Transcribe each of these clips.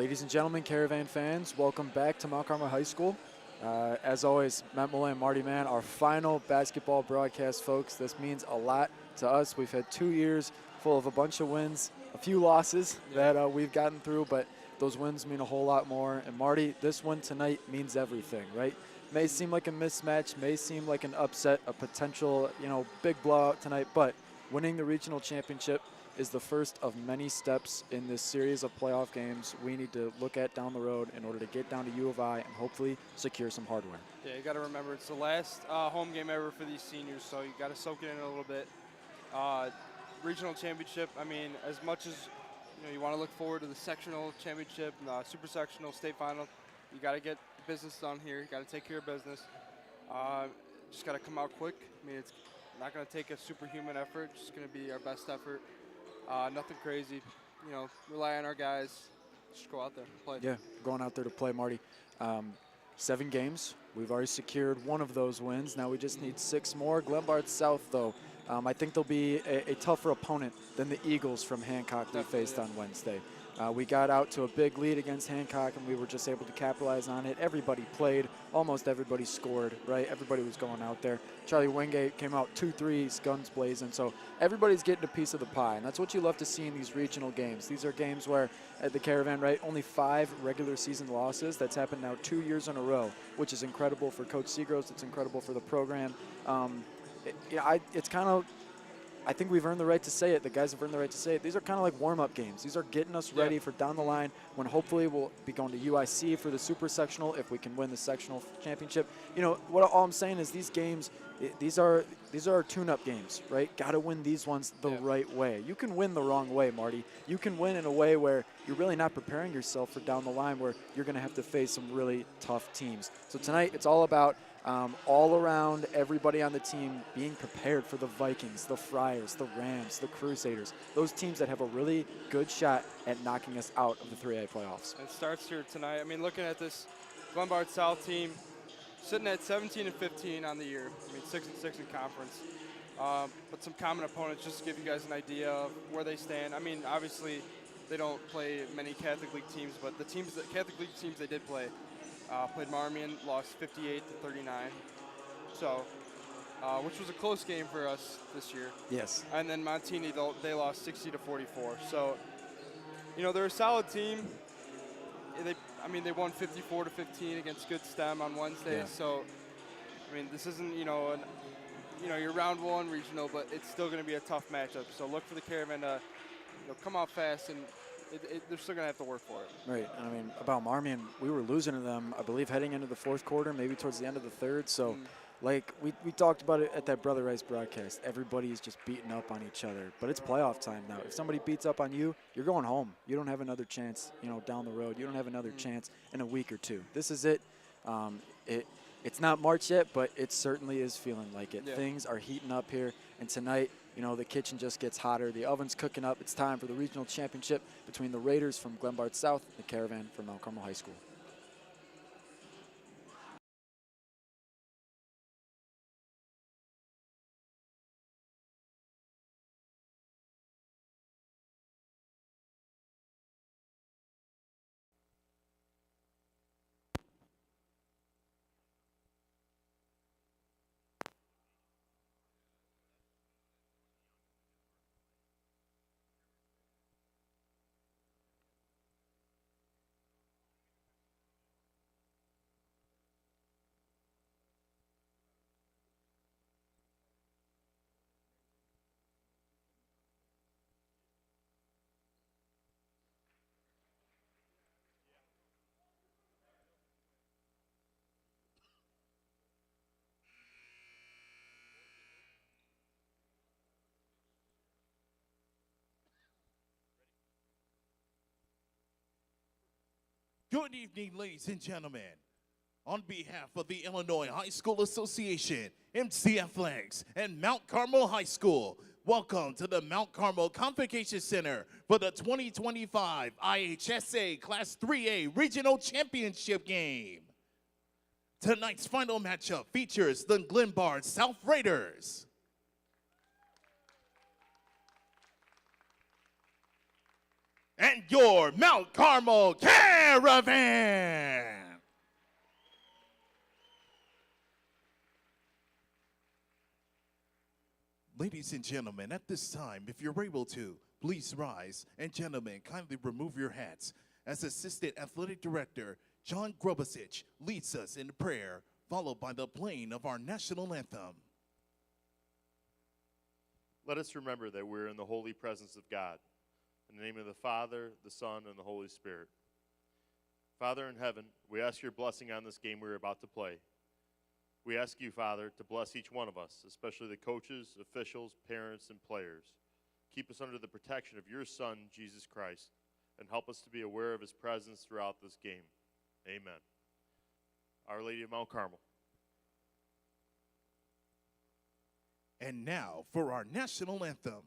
Ladies and gentlemen, Caravan fans, welcome back to Mount Carmel High School. As always, Matt Millay and Marty Mann, our final basketball broadcast, folks. This means a lot to us. We've had 2 years full of a bunch of wins, a few losses that we've gotten through, but those wins mean a whole lot more. And Marty, this win tonight means everything, right? May seem like a mismatch, may seem like an upset, a potential, big blowout tonight, but winning the regional championship is the first of many steps in this series of playoff games we need to look at down the road in order to get down to U of I and hopefully secure some hardware. Yeah, you got to remember it's the last home game ever for these seniors, so you got to soak it in a little bit. Regional championship, I mean, as much as you want to look forward to the sectional championship, super sectional, state final, you got to get business done here. You got to take care of business. Just got to come out quick. I mean, it's not going to take a superhuman effort. Just going to be our best effort. Nothing crazy. Rely on our guys. Just go out there and play. Yeah, going out there to play, Marty. 7 games. We've already secured one of those wins. Now we just need 6 more. Glenbard South, though, I think they'll be a tougher opponent than the Eagles from Hancock we faced on Wednesday. We got out to a big lead against Hancock, and we were just able to capitalize on it. Everybody played. Almost everybody scored, right? Everybody was going out there. Charlie Wingate came out 2 threes, guns blazing. So everybody's getting a piece of the pie, and that's what you love to see in these regional games. These are games where at the Caravan, right, only 5 regular season losses. That's happened now 2 years in a row, which is incredible for Coach Seagross. It's incredible for the program. It's kind of, I think we've earned the right to say it. The guys have earned the right to say it. These are kind of like warm-up games. These are getting us ready for down the line when hopefully we'll be going to UIC for the super sectional if we can win the sectional championship. All I'm saying is these games, these are tune-up games, right? Got to win these ones the right way. You can win the wrong way, Marty. You can win in a way where you're really not preparing yourself for down the line where you're going to have to face some really tough teams. So tonight it's all about all around everybody on the team being prepared for the Vikings, the Friars, the Rams, the Crusaders, those teams that have a really good shot at knocking us out of the 3A playoffs. It starts here tonight. I mean, looking at this Glenbard South team, sitting at 17-15 on the year. I mean, 6-6 in conference. But some common opponents, just to give you guys an idea of where they stand. I mean, obviously, they don't play many Catholic League teams, but the Catholic League teams they did play, played Marmion, lost 58-39. So, which was a close game for us this year. Yes. And then Montini, they lost 60-44. So, they're a solid team. They won 54-15 against Good STEM on Wednesday. Yeah. So, I mean, this isn't, your round 1 regional, but it's still going to be a tough matchup. So look for the Caravan to come out fast, and they're still going to have to work for it. Right. I mean, about Marmion, we were losing to them, I believe, heading into the 4th quarter, maybe towards the end of the 3rd. So, like we talked about it at that Brother Rice broadcast, everybody's just beating up on each other. But it's playoff time now. If somebody beats up on you, you're going home. You don't have another chance, down the road. You don't have another chance in a week or 2. This is it. It's not March yet, but it certainly is feeling like it. Yeah. Things are heating up here, and tonight, the kitchen just gets hotter. The oven's cooking up. It's time for the regional championship between the Raiders from Glenbard South and the Caravan from Mount Carmel High School. Good evening, ladies and gentlemen. On behalf of the Illinois High School Association, MCFLX, and Mount Carmel High School, welcome to the Mount Carmel Convocation Center for the 2025 IHSA Class 3A Regional Championship game. Tonight's final matchup features the Glenbard South Raiders and your Mount Carmel Caravan. Ladies and gentlemen, at this time, if you're able to, please rise. And gentlemen, kindly remove your hats as Assistant Athletic Director John Grubasic leads us in prayer, followed by the playing of our national anthem. Let us remember that we're in the holy presence of God. In the name of the Father, the Son, and the Holy Spirit. Father in heaven, we ask your blessing on this game we're about to play. We ask you, Father, to bless each one of us, especially the coaches, officials, parents, and players. Keep us under the protection of your Son, Jesus Christ, and help us to be aware of his presence throughout this game. Amen. Our Lady of Mount Carmel. And now for our national anthem.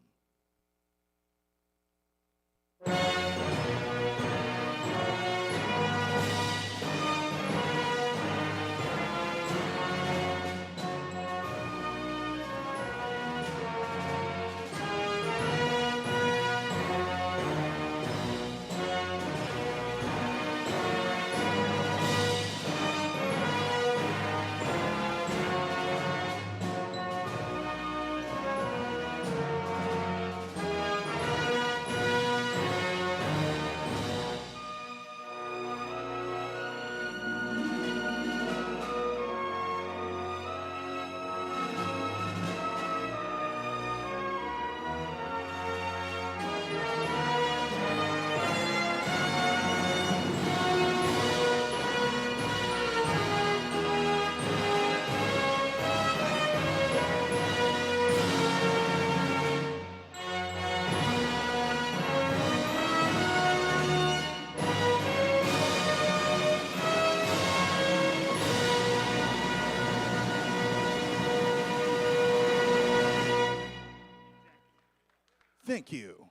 Thank you.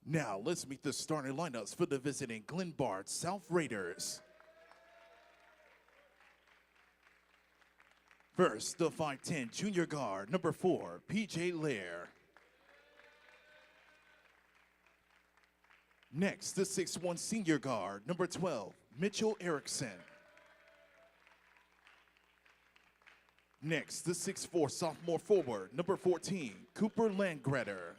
Now, let's meet the starting lineups for the visiting Glenbard South Raiders. First, the 5'10 junior guard, number 4, P.J. Lair. Next, the 6'1 senior guard, number 12, Mitchell Erickson. Next, the 6'4 sophomore forward, number 14, Cooper Landgratter.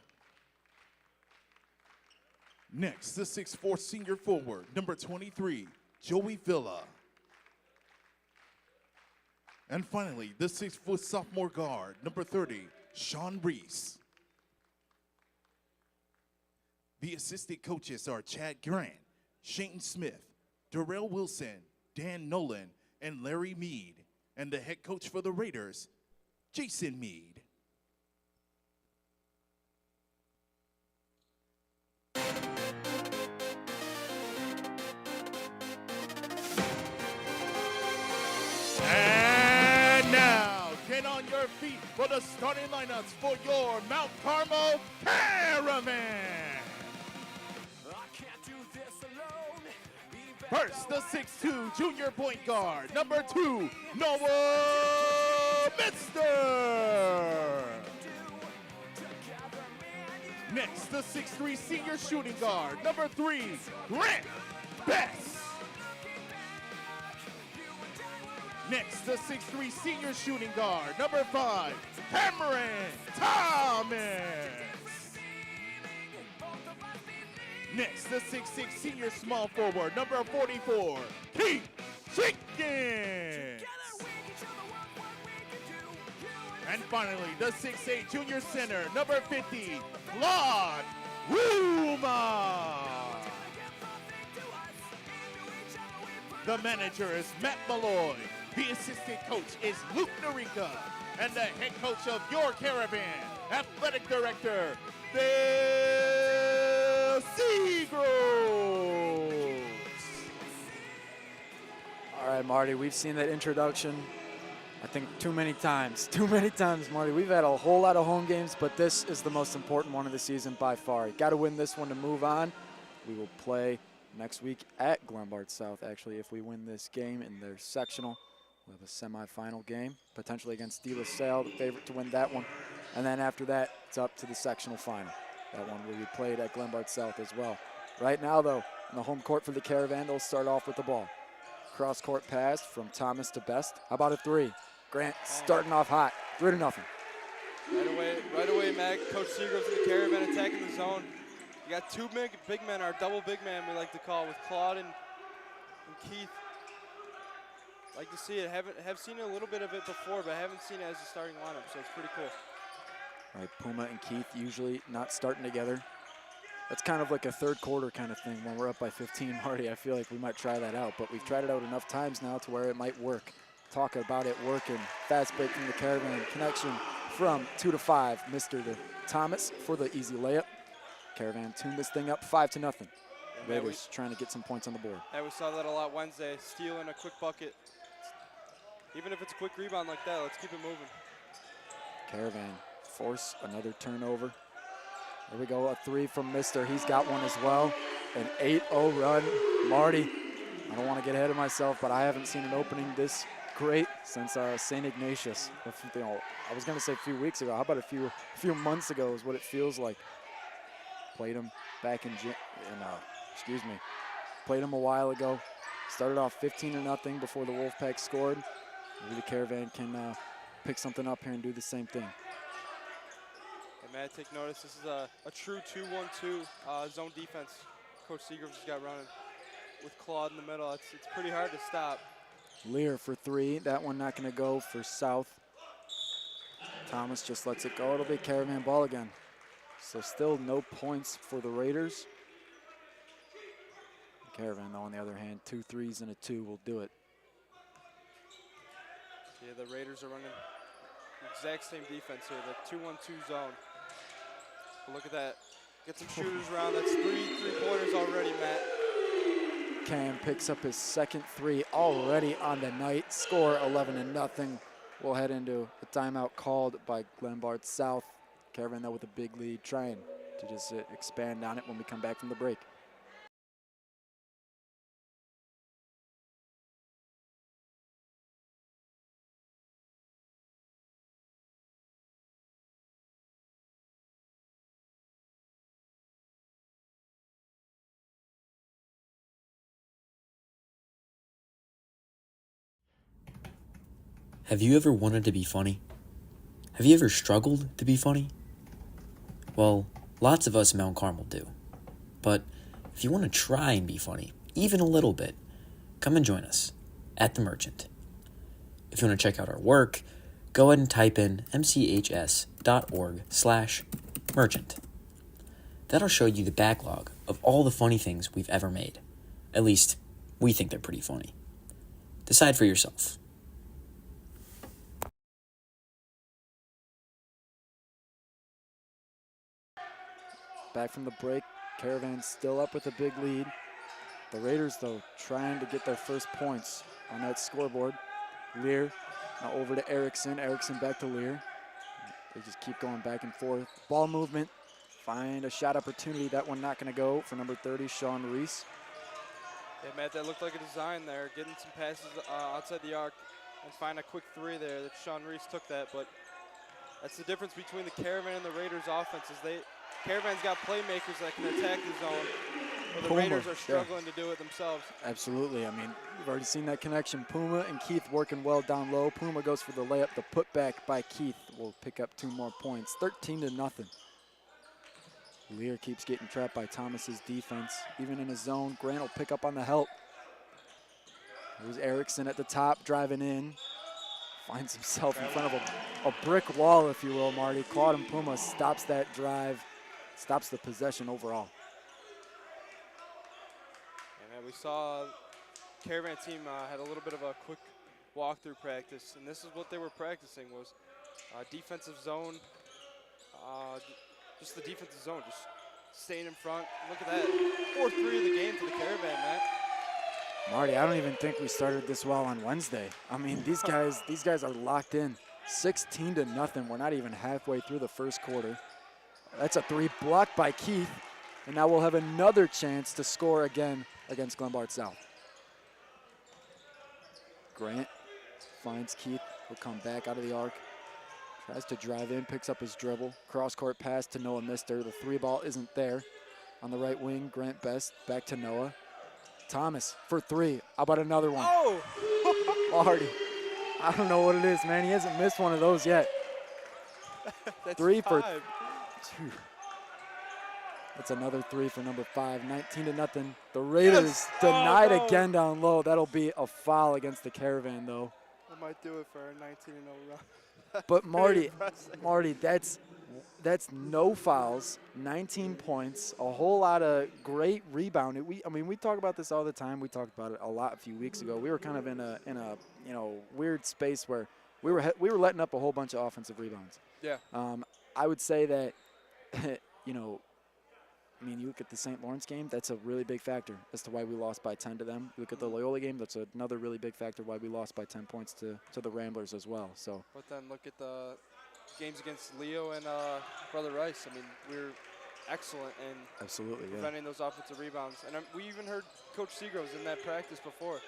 Next, the 6'4 senior forward, number 23, Joey Villa. And finally, the 6' sophomore guard, number 30, Sean Reese. The assistant coaches are Chad Grant, Shane Smith, Darrell Wilson, Dan Nolan, and Larry Mead. And the head coach for the Raiders, Jason Mead. And now, get on your feet for the starting lineups for your Mount Carmel Caravan. First, the 6'2 junior point guard, number 2, Noah Minster. Next, the 6'3 senior shooting guard, number 3, Grant Bess. Next, the 6'3 senior shooting guard, number 5, Cameron Thomas. Next, the 6'6 senior small forward, number 44, Keith Jenkins. And finally, the 6'8 junior center, number 50, Claude Ruma. The manager is Matt Malloy. The assistant coach is Luke Narica. And the head coach of your Caravan, athletic director, Bill Seagroves. All right, Marty, we've seen that introduction, I think, too many times. Too many times, Marty. We've had a whole lot of home games, but this is the most important one of the season by far. Got to win this one to move on. We will play next week at Glenbard South, actually, if we win this game in their sectional. We'll have a semifinal game, potentially against De La Salle, the favorite to win that one. And then after that, it's up to the sectional final. That one will be played at Glenbard South as well. Right now, though, in the home court for the Caravan, they'll start off with the ball. Cross-court pass from Thomas to Best. How about a three? Grant starting off hot, 3-0. Right away, Mac. Coach Seagroves in the Caravan attacking the zone. You got two big men, our double big man we like to call, with Claude and Keith. Like to see it. Have seen a little bit of it before, but I haven't seen it as a starting lineup, so it's pretty cool. All right, Puma and Keith usually not starting together. That's kind of like a third quarter kind of thing when we're up by 15, Marty. I feel like we might try that out, but we've tried it out enough times now to where it might work. Talk about it working. Fast break from the Caravan. Connection from 2 to 5. Mr. to Thomas for the easy layup. Caravan tuned this thing up 5-0. Raiders trying to get some points on the board. Yeah, we saw that a lot Wednesday. Stealing a quick bucket. Even if it's a quick rebound like that, let's keep it moving. Caravan force another turnover. There we go, a three from Mister. He's got one as well. An 8-0 run. Marty, I don't want to get ahead of myself, but I haven't seen an opening this great since St. Ignatius. I was going to say a few weeks ago. How about a few months ago is what it feels like. Played him back played him a while ago. Started off 15-0 before the Wolfpack scored. Maybe the Caravan can pick something up here and do the same thing. Hey, Matt, take notice. This is a true 2-1-2 zone defense Coach Seagroves has got running with Claude in the middle. It's pretty hard to stop. Lear for three. That one not going to go for South. Thomas just lets it go. It'll be Caravan ball again. So still no points for the Raiders. Caravan, though, on the other hand, 2 threes and a 2 will do it. Yeah, the Raiders are running the exact same defense here, the 2-1-2 zone. But look at that. Get some shooters around. That's three-pointers already, Matt. Cam picks up his second 3 already on the night. Score 11-0. We'll head into a timeout called by Glenbard South. Caravan, though, with a big lead, trying to just expand on it when we come back from the break. Have you ever wanted to be funny? Have you ever struggled to be funny? Well, lots of us in Mount Carmel do. But if you want to try and be funny, even a little bit, come and join us at the Merchant. If you want to check out our work, go ahead and type in mchs.org/merchant. That'll show you the backlog of all the funny things we've ever made. At least, we think they're pretty funny. Decide for yourself. Back from the break, Caravan still up with a big lead. The Raiders, though, trying to get their first points on that scoreboard. Lear now over to Erickson. Erickson back to Lear. They just keep going back and forth. Ball movement. Find a shot opportunity. That one not going to go for number 30, Sean Reese. Yeah, Matt, that looked like a design there. Getting some passes outside the arc and find a quick 3 there. That Sean Reese took that, but that's the difference between the Caravan and the Raiders offenses. Caravan's got playmakers that can attack the zone, but the Raiders are struggling to do it themselves. Absolutely. I mean, we've already seen that connection. Puma and Keith working well down low. Puma goes for the layup. The putback by Keith will pick up 2 more points. 13-0. Lear keeps getting trapped by Thomas's defense. Even in his zone, Grant will pick up on the help. Here's Erickson at the top, driving in. Finds himself in front of a brick wall, if you will, Marty. Claude and Puma stops that drive, stops the possession overall. And we saw Caravan team had a little bit of a quick walkthrough practice, and this is what they were practicing was defensive zone, just the defensive zone, just staying in front. Look at that, 4th 3 of the game for the Caravan, Matt. Marty, I don't even think we started this well on Wednesday. I mean, these guys are locked in. 16-0. We're not even halfway through the first quarter. That's a 3 blocked by Keith, and now we'll have another chance to score again against Glenbard South. Grant finds Keith. He'll come back out of the arc. Tries to drive in, picks up his dribble. Cross-court pass to Noah Mister. The three ball isn't there. On the right wing, Grant Best back to Noah. Thomas for three. How about another one? Oh! Marty, I don't know what it is, man. He hasn't missed one of those yet. That's Three for 5. two. That's another three for number 5. 19-0. The Raiders Yes! denied Oh, no. again down low. That'll be a foul against the Caravan, though. That might do it for a 19-0 run. But Very Marty, impressive. Marty, that's no fouls, 19 points, a whole lot of great rebounding. We talk about this all the time. We talked about it a lot a few weeks ago. We were kind of in a weird space where we were letting up a whole bunch of offensive rebounds. Yeah. I would say that you look at the St. Lawrence game, that's a really big factor as to why we lost by 10 to them. You look at the Loyola game, that's another really big factor why we lost by 10 points to the Ramblers as well. So. But then look at the games against Leo and Brother Rice. I mean, we're excellent in Absolutely, yeah. preventing those offensive rebounds. And we even heard Coach Seagroves in that practice before.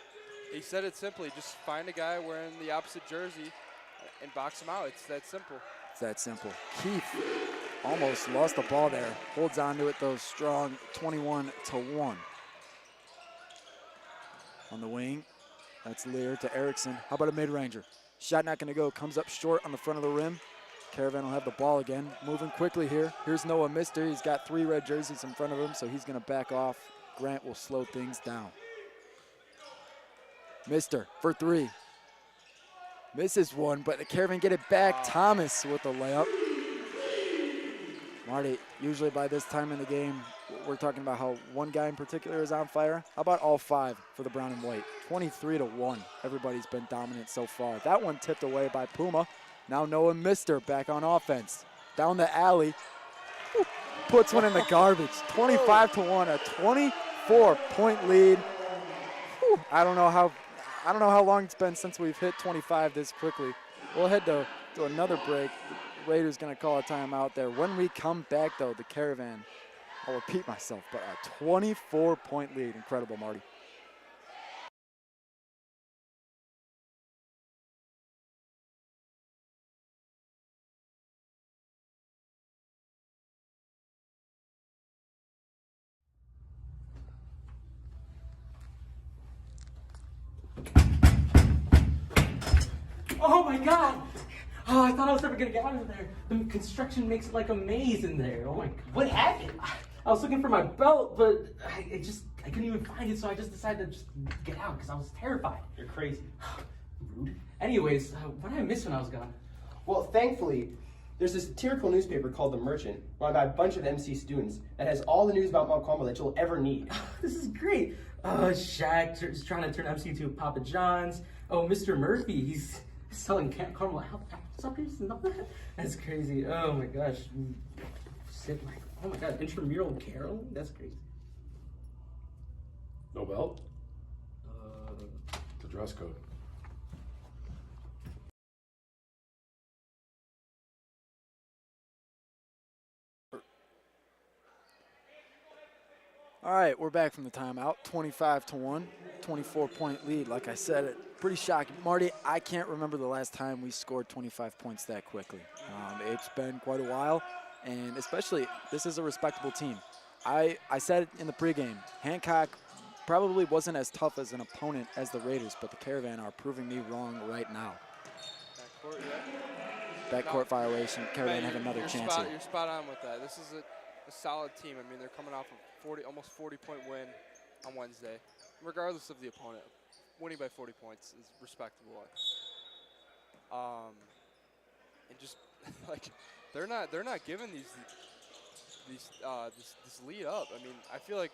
He said it simply, just find a guy wearing the opposite jersey and box him out. It's that simple. It's that simple. Keith almost lost the ball there. Holds on to it, though, strong, 21-1. On the wing, that's Lear to Erickson. How about a mid-ranger? Shot not going to go. Comes up short on the front of the rim. Caravan will have the ball again. Moving quickly here. Here's Noah Mister. He's got 3 red jerseys in front of him, so he's going to back off. Grant will slow things down. Mister for 3. Misses one, but the Caravan get it back. Wow. Thomas with the layup. Marty, usually by this time in the game, we're talking about how one guy in particular is on fire. How about all 5 for the brown and white? 23-1. Everybody's been dominant so far. That one tipped away by Puma. Now Noah Mister back on offense. Down the alley. Whew, puts one in the garbage. 25-1, a 24-point lead. Whew, I don't know how long it's been since we've hit 25 this quickly. We'll head to another break. Raiders going to call a timeout there. When we come back, though, the Caravan, I'll repeat myself, but a 24-point lead. Incredible, Marty. Oh my God! Oh, I thought I was never gonna get out of there. The construction makes it like a maze in there. Oh my God. What happened? I was looking for my belt, but I couldn't even find it, so I just decided to just get out because I was terrified. You're crazy. Rude. Anyways, what did I miss when I was gone? Well, thankfully, there's this satirical newspaper called The Merchant, run by a bunch of MC students, that has all the news about Mount Carmel that you'll ever need. This is great. Shaq is trying to turn MC to Papa John's. Oh, Mr. Murphy, he's selling Carmel apple suppers and all that. That's crazy. Oh my gosh. Oh my God, intramural caroling? That's crazy. No belt? The dress code. All right, we're back from the timeout. 25-1, 24-point lead. Like I said, pretty shocking. Marty, I can't remember the last time we scored 25 points that quickly. It's been quite a while, and especially this is a respectable team. I said it in the pregame, Hancock probably wasn't as tough as an opponent as the Raiders, but the Caravan are proving me wrong right now. Backcourt, yeah. Backcourt violation. Caravan have another chance here. You're spot on with that. This is a solid team. I mean, they're coming off a almost 40-point win on Wednesday. Regardless of the opponent, winning by 40 points is respectable. And just like they're not giving this lead up. I mean, I feel like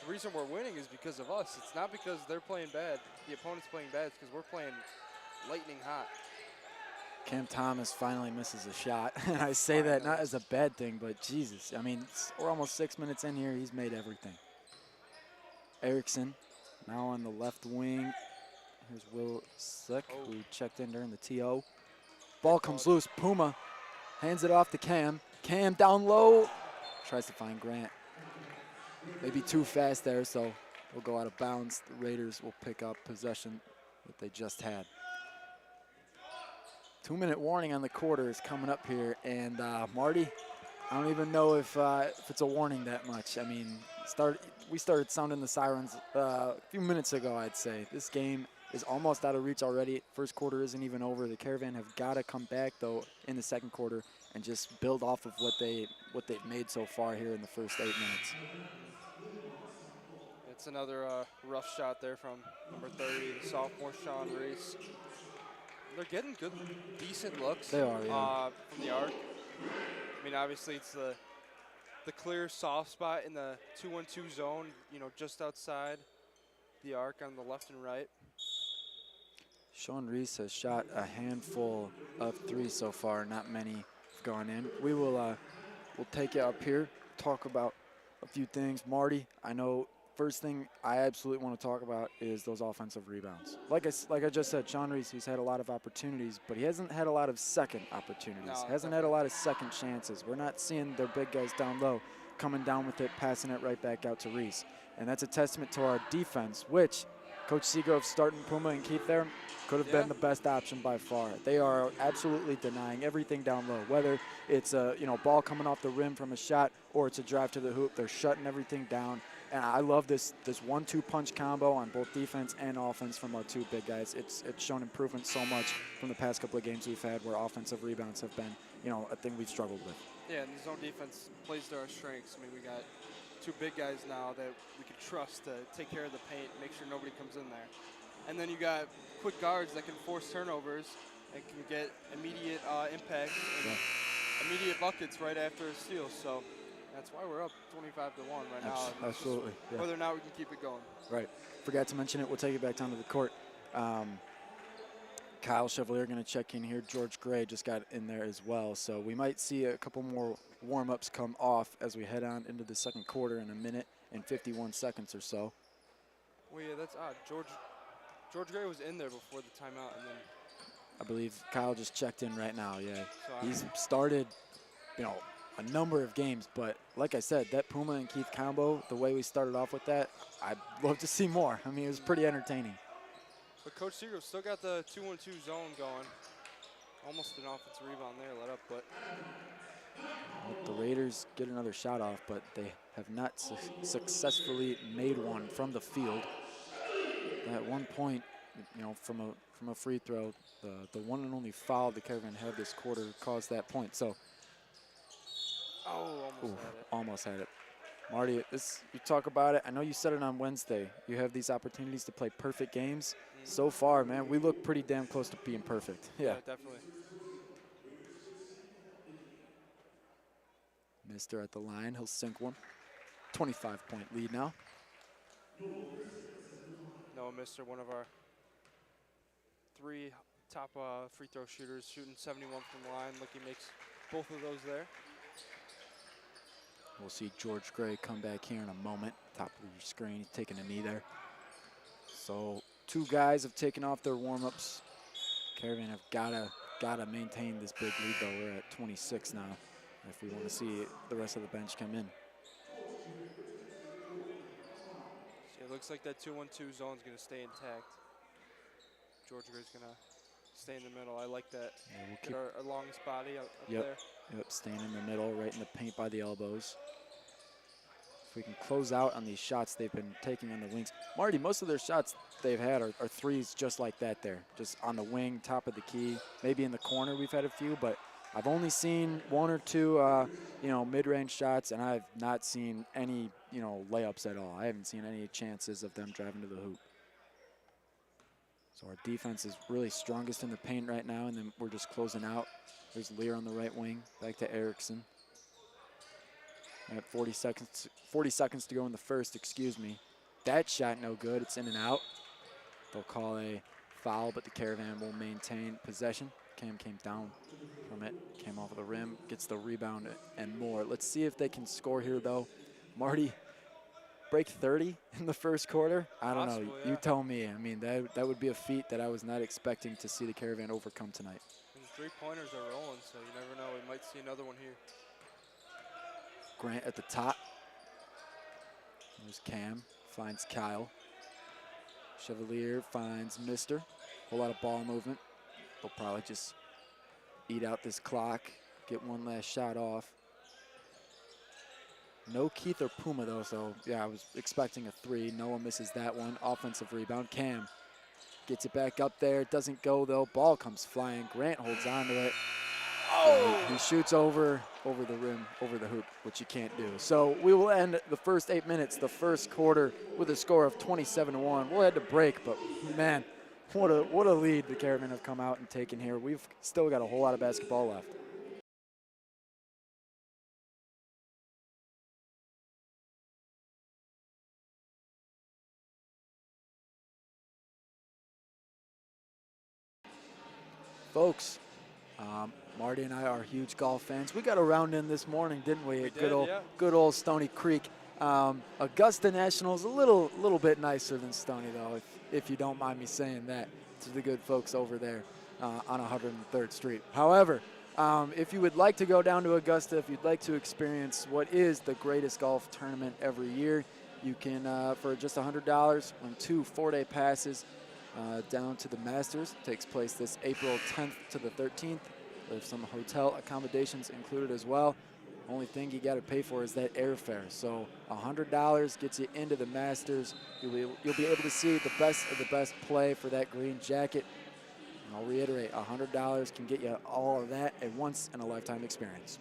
the reason we're winning is because of us. It's not because they're playing bad. The opponent's playing bad. It's because we're playing lightning hot. Cam Thomas finally misses a shot. And I say that not as a bad thing, but Jesus. I mean, we're almost 6 minutes in here. He's made everything. Erickson now on the left wing. Here's Will Slick, who checked in during the TO. Ball comes loose. Puma hands it off to Cam. Cam down low. Tries to find Grant. Maybe too fast there, so we'll go out of bounds. The Raiders will pick up possession that they just had. 2-minute warning on the quarter is coming up here, and Marty, I don't even know if it's a warning that much. I mean, we started sounding the sirens a few minutes ago, I'd say. This game is almost out of reach already. First quarter isn't even over. The Caravan have got to come back, though, in the second quarter and just build off of what they've made so far here in the first 8 minutes. It's another rough shot there from number 30, the sophomore Sean Reese. They're getting good, decent looks. They are, yeah. From the arc. I mean, obviously it's the clear soft spot in the 2-1-2 zone, just outside the arc on the left and right. Sean Reese has shot a handful of threes so far. Not many have gone in. We will we'll take it up here, talk about a few things. Marty, I know first thing I absolutely want to talk about is those offensive rebounds. Like I just said, Sean Reese, he's had a lot of opportunities, but he hasn't had a lot of second opportunities. No, hasn't had a lot of second chances. We're not seeing their big guys down low coming down with it, passing it right back out to Reese. And that's a testament to our defense, which Coach Segrove starting Puma and Keith there could have been the best option by far. They are absolutely denying everything down low, whether it's a ball coming off the rim from a shot or it's a drive to the hoop. They're shutting everything down. And I love this 1-2 punch combo on both defense and offense from our two big guys. It's shown improvement so much from the past couple of games we've had where offensive rebounds have been, a thing we've struggled with. Yeah, and the zone defense plays to our strengths. I mean, we got two big guys now that we can trust to take care of the paint, make sure nobody comes in there. And then you got quick guards that can force turnovers and can get immediate impact and immediate buckets right after a steal. So that's why we're up 25-1 right now. Absolutely. Yeah. Whether or not we can keep it going. Right. Forgot to mention it. We'll take it back down to the court. Kyle Chevalier going to check in here. George Gray just got in there as well. So we might see a couple more warm-ups come off as we head on into the second quarter in a minute and 51 seconds or so. Well, yeah, that's odd. George Gray was in there before the timeout, and then I believe Kyle just checked in right now. Yeah, so he's started, a number of games. But like I said, that Puma and Keith combo, the way we started off with that, I'd love to see more. I mean, it was pretty entertaining. But Coach Segrove still got the 2-1-2 zone going. Almost an offensive rebound there, let up, but the Raiders get another shot off, but they have not successfully made one from the field. At one point, from a free throw, the one and only foul the Caravan had this quarter caused that point. So, almost had it. Marty, you talk about it. I know you said it on Wednesday. You have these opportunities to play perfect games. So far, man, we look pretty damn close to being perfect. Yeah, definitely. Mister at the line, he'll sink one. 25-point lead now. Noah Mister, one of our three top free throw shooters, shooting 71 from the line. Look, he makes both of those there. We'll see George Gray come back here in a moment. Top of your screen, he's taking a knee there. So two guys have taken off their warm-ups. Caravan have gotta maintain this big lead though. We're at 26 now if we want to see the rest of the bench come in. It looks like that 2-1-2 zone is going to stay intact. George Gray's going to stay in the middle. I like that. Yeah, we'll keep our longest body up there. Yep, staying in the middle, right in the paint by the elbows. If we can close out on these shots they've been taking on the wings. Marty, most of their shots they've had are threes just like that there. Just on the wing, top of the key. Maybe in the corner we've had a few, but I've only seen one or two, mid-range shots, and I've not seen any, layups at all. I haven't seen any chances of them driving to the hoop. So our defense is really strongest in the paint right now, and then we're just closing out. There's Lear on the right wing, back to Erickson. At 40 seconds to go in the first, excuse me. That shot no good, it's in and out. They'll call a foul, but the Caravan will maintain possession. Cam came down from it, came off of the rim, gets the rebound and more. Let's see if they can score here though. Marty, break 30 in the first quarter? I don't know, you tell me. I mean, that would be a feat that I was not expecting to see the Caravan overcome tonight. And the three-pointers are rolling, so you never know. We might see another one here. Grant at the top. There's Cam, finds Kyle. Chevalier finds Mister. Whole lot of ball movement. They'll probably just eat out this clock, get one last shot off. No Keith or Puma, though, so yeah, I was expecting a 3. Noah misses that one. Offensive rebound. Cam gets it back up there. Doesn't go, though. Ball comes flying. Grant holds on to it. Oh! He shoots over the rim, over the hoop, which you can't do. So we will end the first 8 minutes, the first quarter, with a score of 27-1. We'll head to break, but man, what a lead the Caravan have come out and taken here. We've still got a whole lot of basketball left. Folks, Marty and I are huge golf fans. We got a round in this morning, didn't we? We Good did. old Stony Creek. Augusta National's a little bit nicer than Stony, though, if you don't mind me saying that, to the good folks over there on 103rd Street. However, if you would like to go down to Augusta, if you'd like to experience what is the greatest golf tournament every year, you can, for just $100, win 2 4-day passes down to the Masters. Takes place this April 10th to the 13th. There's some hotel accommodations included as well. Only thing you got to pay for is that airfare. So $100 gets you into the Masters. You'll be able to see the best of the best play for that green jacket. And I'll reiterate, $100 can get you all of that, a once-in-a-lifetime experience.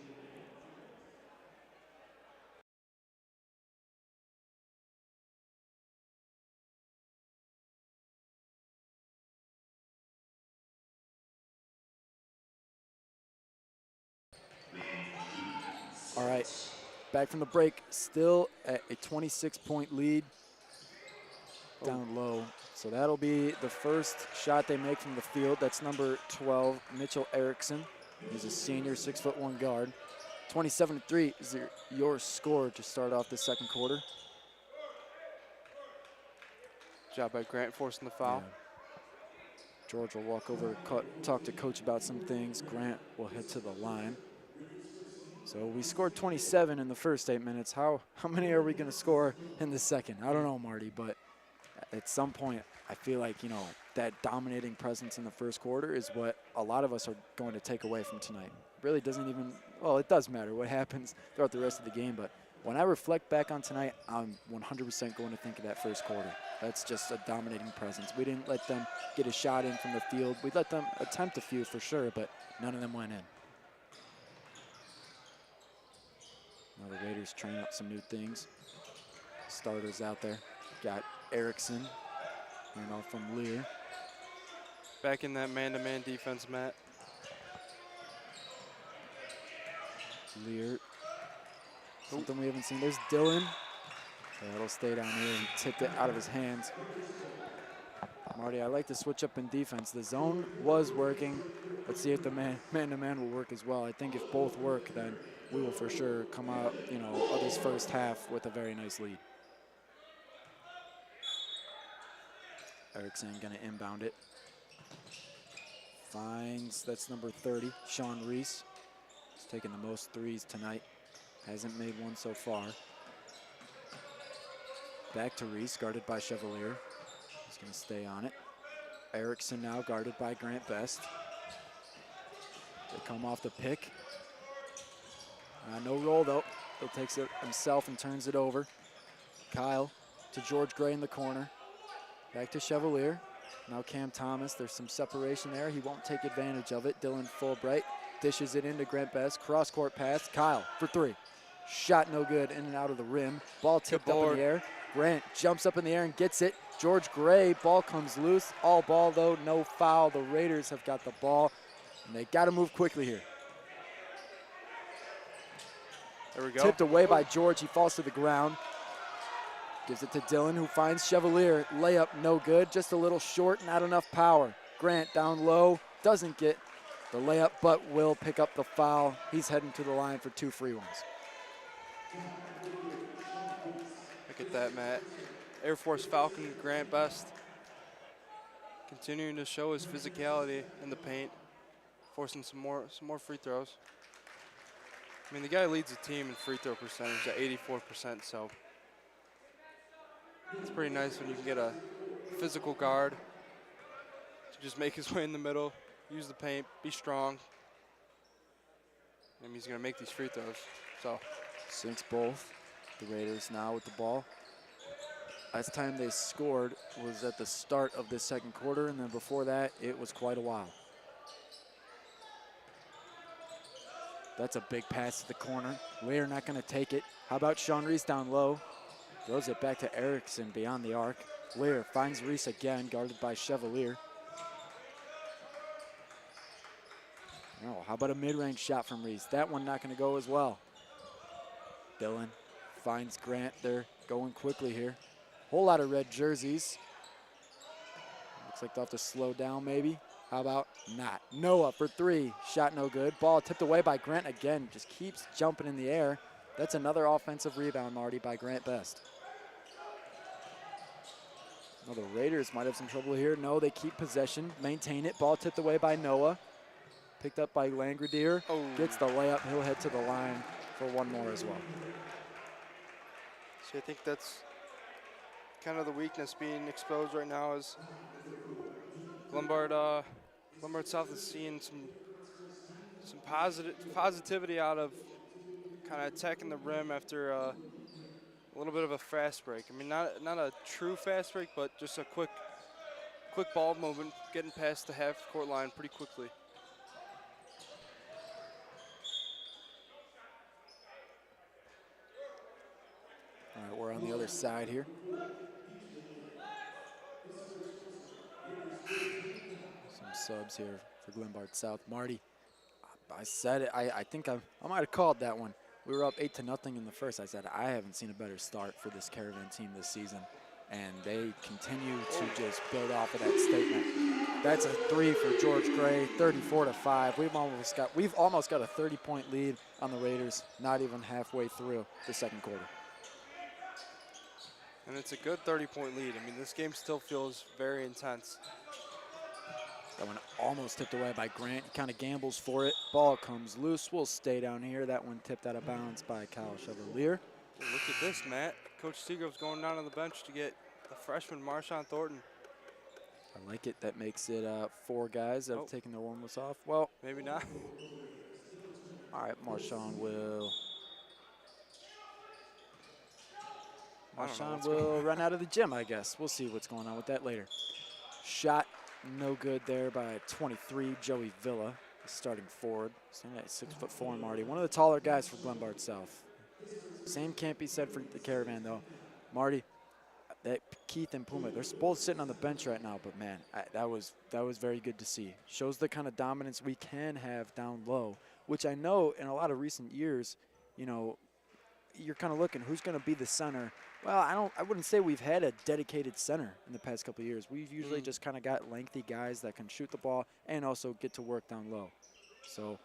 All right, back from the break, still at a 26-point lead, down low. So that'll be the first shot they make from the field. That's number 12, Mitchell Erickson. He's a senior, 6'1" guard. 27-3 is your score to start off the second quarter. Job by Grant forcing the foul. Yeah. George will walk over, talk to coach about some things. Grant will head to the line. So we scored 27 in the first 8 minutes. How many are we going to score in the second? I don't know, Marty, but at some point, I feel like, that dominating presence in the first quarter is what a lot of us are going to take away from tonight. Really doesn't even, well, it does matter what happens throughout the rest of the game, but when I reflect back on tonight, I'm 100% going to think of that first quarter. That's just a dominating presence. We didn't let them get a shot in from the field. We let them attempt a few for sure, but none of them went in. Now the Raiders trying out some new things. Starters out there. Got Erickson, from Lear. Back in that man-to-man defense, Matt. Lear. Something we haven't seen. There's Dylan. That'll stay down here and tipped it out of his hands. Marty, I like to switch up in defense. The zone was working. Let's see if the man-to-man will work as well. I think if both work, then we will for sure come out, of this first half with a very nice lead. Erickson going to inbound it. Finds, that's number 30, Sean Reese. He's taken the most threes tonight. Hasn't made one so far. Back to Reese, guarded by Chevalier. He's going to stay on it. Erickson now guarded by Grant Best. They come off the pick. No roll, though. He takes it himself and turns it over. Kyle to George Gray in the corner. Back to Chevalier. Now Cam Thomas. There's some separation there. He won't take advantage of it. Dylan Fulbright dishes it into Grant Best. Cross-court pass. Kyle for 3. Shot no good, in and out of the rim. Ball tipped up in the air. Grant jumps up in the air and gets it. George Gray, ball comes loose. All ball, though, no foul. The Raiders have got the ball, and they got to move quickly here. There we go. Tipped away by George. He falls to the ground. Gives it to Dylan, who finds Chevalier. Layup no good, just a little short, not enough power. Grant down low, doesn't get the layup, but will pick up the foul. He's heading to the line for 2 free ones. Look at that, Matt. Air Force Falcon Grant Best continuing to show his physicality in the paint, forcing some more free throws. I mean, the guy leads the team in free throw percentage at 84%, so it's pretty nice when you can get a physical guard to just make his way in the middle, use the paint, be strong, and he's going to make these free throws. So Sinks both. The Raiders now with the ball. Last time they scored was at the start of the second quarter, and then before that, it was quite a while. That's a big pass to the corner. We're not going to take it. How about Sean Reese down low? Throws it back to Erickson beyond the arc. Lear finds Reese again, guarded by Chevalier. Oh, how about a mid-range shot from Reese? That one not going to go as well. Dillon finds Grant. They're going quickly here. Whole lot of red jerseys. Looks like they'll have to slow down maybe. How about not? Noah for three. Shot no good. Ball tipped away by Grant again. Just keeps jumping in the air. That's another offensive rebound, Marty, by Grant Best. Well, the Raiders might have some trouble here. No, they keep possession, maintain it. Ball tipped away by Noah. Picked up by Langradier. Oh. Gets the layup. He'll head to the line for one more as well. So I think that's kind of the weakness being exposed right now is Glenbard South is seeing some positivity out of kind of attacking the rim after a little bit of a fast break. I mean, not a true fast break, but just a quick ball movement, getting past the half-court line pretty quickly. All right, we're on the other side here. Some subs here for Glenbard South. Marty, I said it. I think I might have called that one. We were up 8-0 in the first. I said I haven't seen a better start for this Caravan team this season, and they continue to just build off of that statement. That's a three for George Gray, 34-5. We've almost got a 30-point lead on the Raiders, not even halfway through the second quarter. And it's a good 30-point lead. I mean, this game still feels very intense. That one almost tipped away by Grant. He kind of gambles for it. Ball comes loose. We'll stay down here. That one tipped out of bounds by Kyle Chevalier. Look at this, Matt. Coach Seagrove's going down on the bench to get the freshman Marshawn Thornton. I like it. That makes it 4 guys that have taken their warm-ups off. Well, maybe not. All right, Marshawn will run out of the gym, I guess. We'll see what's going on with that later. Shot no good there by 23, Joey Villa, the starting forward. Standing at 6'4", Marty. One of the taller guys for Glenbard South. Same can't be said for the Caravan, though. Marty, that Keith and Puma, they're both sitting on the bench right now, but man, that was very good to see. Shows the kind of dominance we can have down low, which I know in a lot of recent years, you know, you're kind of looking who's going to be the center. Well, I wouldn't say we've had a dedicated center in the past couple of years. We've usually just kind of got lengthy guys that can shoot the ball and also get to work down low. So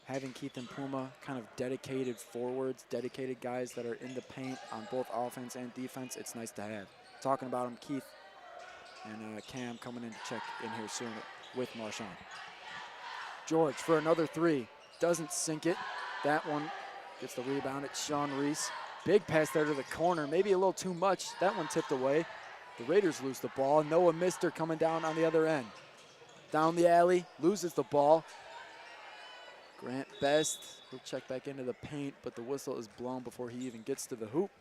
having Keith and Puma kind of dedicated forwards, dedicated guys that are in the paint on both offense and defense, it's nice to have. Talking about them, Keith and Cam coming in to check in here soon with Marshawn. George for another three. Doesn't sink it. That one gets the rebound. It's Sean Reese. Big pass there to the corner, maybe a little too much. That one tipped away. The Raiders lose the ball. Noah Mister coming down on the other end. Down the alley, loses the ball. Grant Best, he'll check back into the paint, but the whistle is blown before he even gets to the hoop.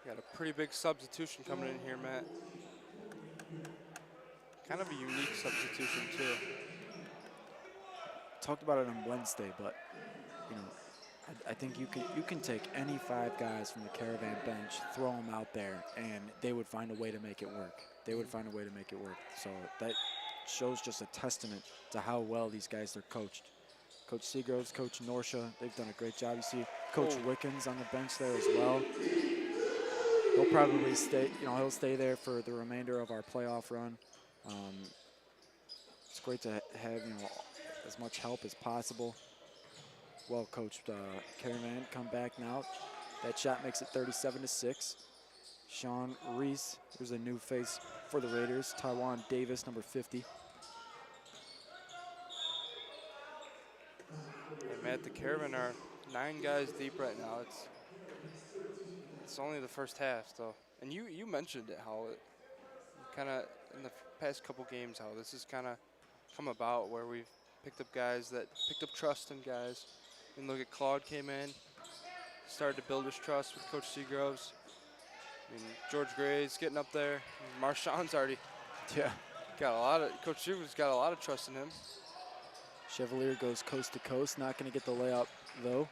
Got a pretty big substitution coming in here, Matt. Kind of a unique substitution, too. Talked about it on Wednesday, but, you know, I think you can take any 5 guys from the Caravan bench, throw them out there, and they would find a way to make it work. They would find a way to make it work. So that shows just a testament to how well these guys are coached. Coach Seagroves, Coach Norsha, they've done a great job. You see Coach Wickens on the bench there as well. He'll probably stay, you know, he'll stay there for the remainder of our playoff run. It's great to have, you know, as much help as possible. Well-coached Caravan come back now. That shot makes it 37-6. Sean Reese, there's a new face for the Raiders. Taiwan Davis, number 50. Hey, Matt, the Caravan are 9 guys deep right now. It's only the first half, though. And you mentioned it, how it kind of in the past couple games, how this has kind of come about where we've picked up guys that picked up trust in guys. And look at Claude came in, started to build his trust with Coach Seagroves. I mean, George Gray's getting up there. Marshawn's already got a lot of, Coach Seagroves got a lot of trust in him. Chevalier goes coast to coast, not going to get the layup though.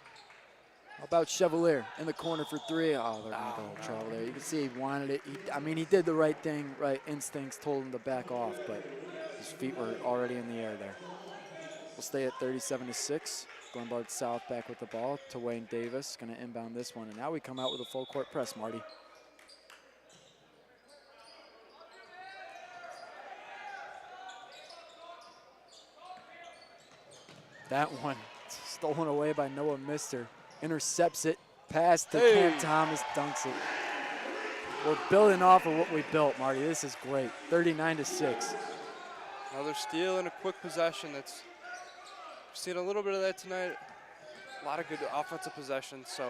How about Chevalier in the corner for three? Oh, they're going to go travel there. You can see he wanted it. I mean, he did the right thing, right? Instincts told him to back off, but his feet were already in the air there. We'll stay at 37-6. Glenbard South back with the ball to Wayne Davis. Going to inbound this one. And now we come out with a full court press, Marty. That one stolen away by Noah Mister. Intercepts it, pass to Cam Thomas, dunks it. We're building off of what we built, Marty. This is great. 39-6. Another steal and a quick possession. That's seen a little bit of that tonight. A lot of good offensive possessions. So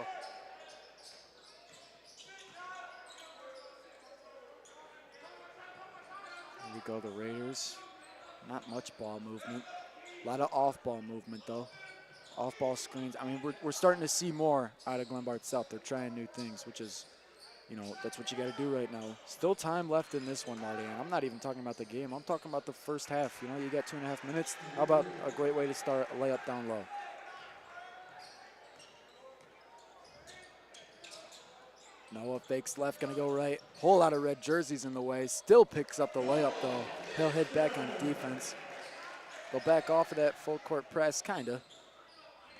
here we go, the Raiders. Not much ball movement. A lot of off-ball movement, though. Off-ball screens. I mean, we're starting to see more out of Glenbard South. They're trying new things, which is, you know, that's what you got to do right now. Still time left in this one, Marty. And I'm not even talking about the game. I'm talking about the first half. You know, you got 2.5 minutes. How about a great way to start a layup down low? Noah fakes left, going to go right. Whole lot of red jerseys in the way. Still picks up the layup, though. He'll hit back on defense. Go back off of that full court press, kind of.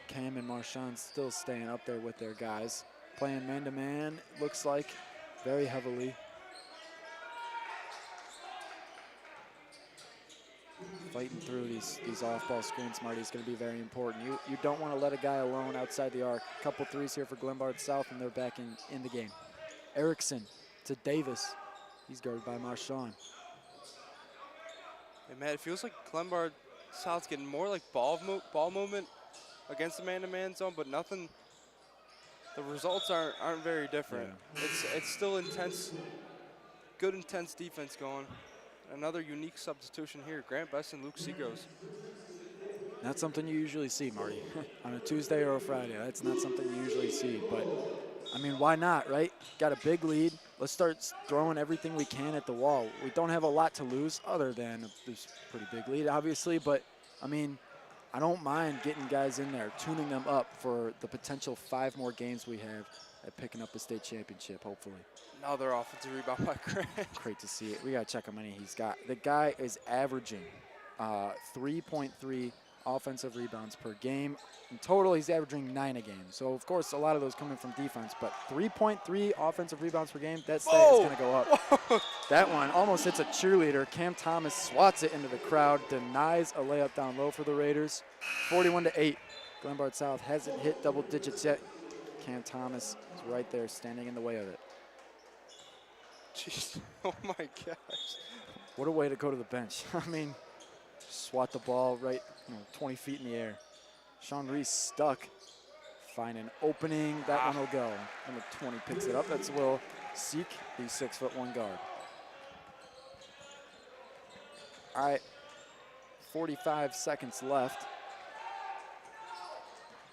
Cam and Marshawn still staying up there with their guys. Playing man-to-man, looks like, very heavily. Fighting through these off-ball screens, Marty, is going to be very important. You don't want to let a guy alone outside the arc. Couple threes here for Glenbard South, and they're back in the game. Erickson to Davis. He's guarded by Marshawn. hey, man, it feels like Glenbard South's getting more like ball movement against the man-to-man zone, but nothing. The results aren't very different. Yeah. It's still intense, good intense defense going. Another unique substitution here. Grant Best and Luke Seagroves. Not something you usually see, Marty. On a Tuesday or a Friday, that's not something you usually see. But, I mean, why not, right? Got a big lead. Let's start throwing everything we can at the wall. We don't have a lot to lose other than this pretty big lead, obviously. But, I mean, I don't mind getting guys in there, tuning them up for the potential 5 more games we have at picking up the state championship, hopefully. Another offensive rebound by Grant. Great to see it. We got to check how many he's got. The guy is averaging 3.3 offensive rebounds per game. In total, he's averaging 9 a game. So, of course, a lot of those coming from defense. But 3.3 offensive rebounds per game, that stat is going to go up. Whoa. That one almost hits a cheerleader. Cam Thomas swats it into the crowd, denies a layup down low for the Raiders. 41-8. Glenbard South hasn't hit double digits yet. Cam Thomas is right there standing in the way of it. Jeez. Oh, my gosh. What a way to go to the bench. I mean, swat the ball right 20 feet in the air. Sean Reese stuck. Find an opening. That one will go. Number 20 picks it up. That's Will Seek, the 6'1" guard. All right, 45 seconds left.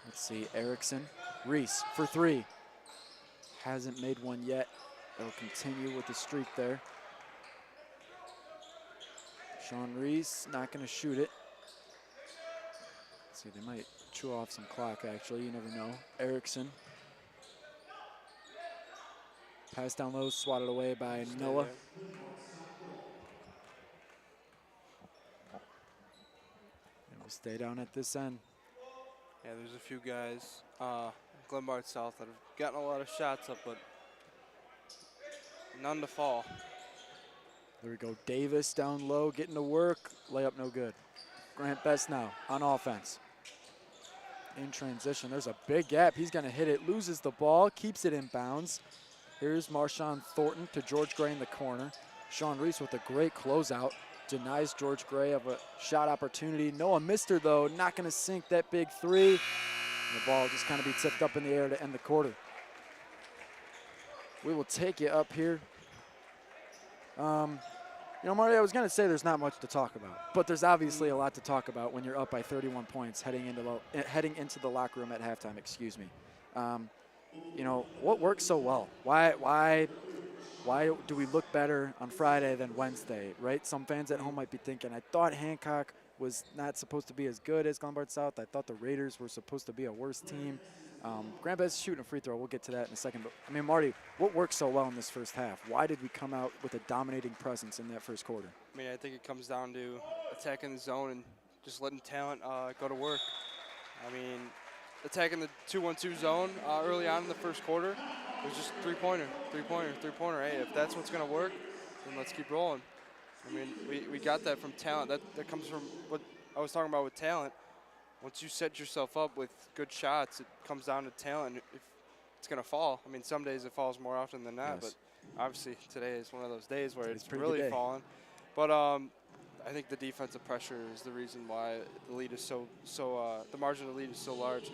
Let's see, Erickson. Reese for 3. Hasn't made one yet. They'll continue with the streak there. Sean Reese not going to shoot it. Let's see, they might chew off some clock, actually. You never know. Erickson. Pass down low, swatted away by Noah. And we'll stay down at this end. Yeah, there's a few guys, Glenbard South, that have gotten a lot of shots up, but none to fall. There we go. Davis down low, getting to work. Layup no good. Grant Best now on offense. In transition, there's a big gap. He's going to hit it, loses the ball, keeps it in bounds. Here's Marshawn Thornton to George Gray in the corner. Sean Reese with a great closeout. Denies George Gray of a shot opportunity. Noah Mister, though, not going to sink that big 3. And the ball just kind of be tipped up in the air to end the quarter. We will take you up here. You know, Marty, I was going to say there's not much to talk about, but there's obviously a lot to talk about when you're up by 31 points heading into the locker room at halftime. Excuse me. You know, what worked so well? Why do we look better on Friday than Wednesday, right? Some fans at home might be thinking, I thought Hancock was not supposed to be as good as Glenbard South. I thought the Raiders were supposed to be a worse team. Grant Bez shooting a free throw. We'll get to that in a second. But, I mean, Marty, what worked so well in this first half? Why did we come out with a dominating presence in that first quarter? I mean, I think it comes down to attacking the zone and just letting talent go to work. I mean, attacking the 2-1-2 zone early on in the first quarter, it was just three-pointer. Hey, if that's what's going to work, then let's keep rolling. I mean, we got that from talent. That comes from what I was talking about with talent. Once you set yourself up with good shots, it comes down to talent. If it's going to fall. I mean, some days it falls more often than not, Yes. but obviously today is one of those days where Today's it's a pretty good really day. falling. But I think the defensive pressure is the reason why the lead is the margin of the lead is so large.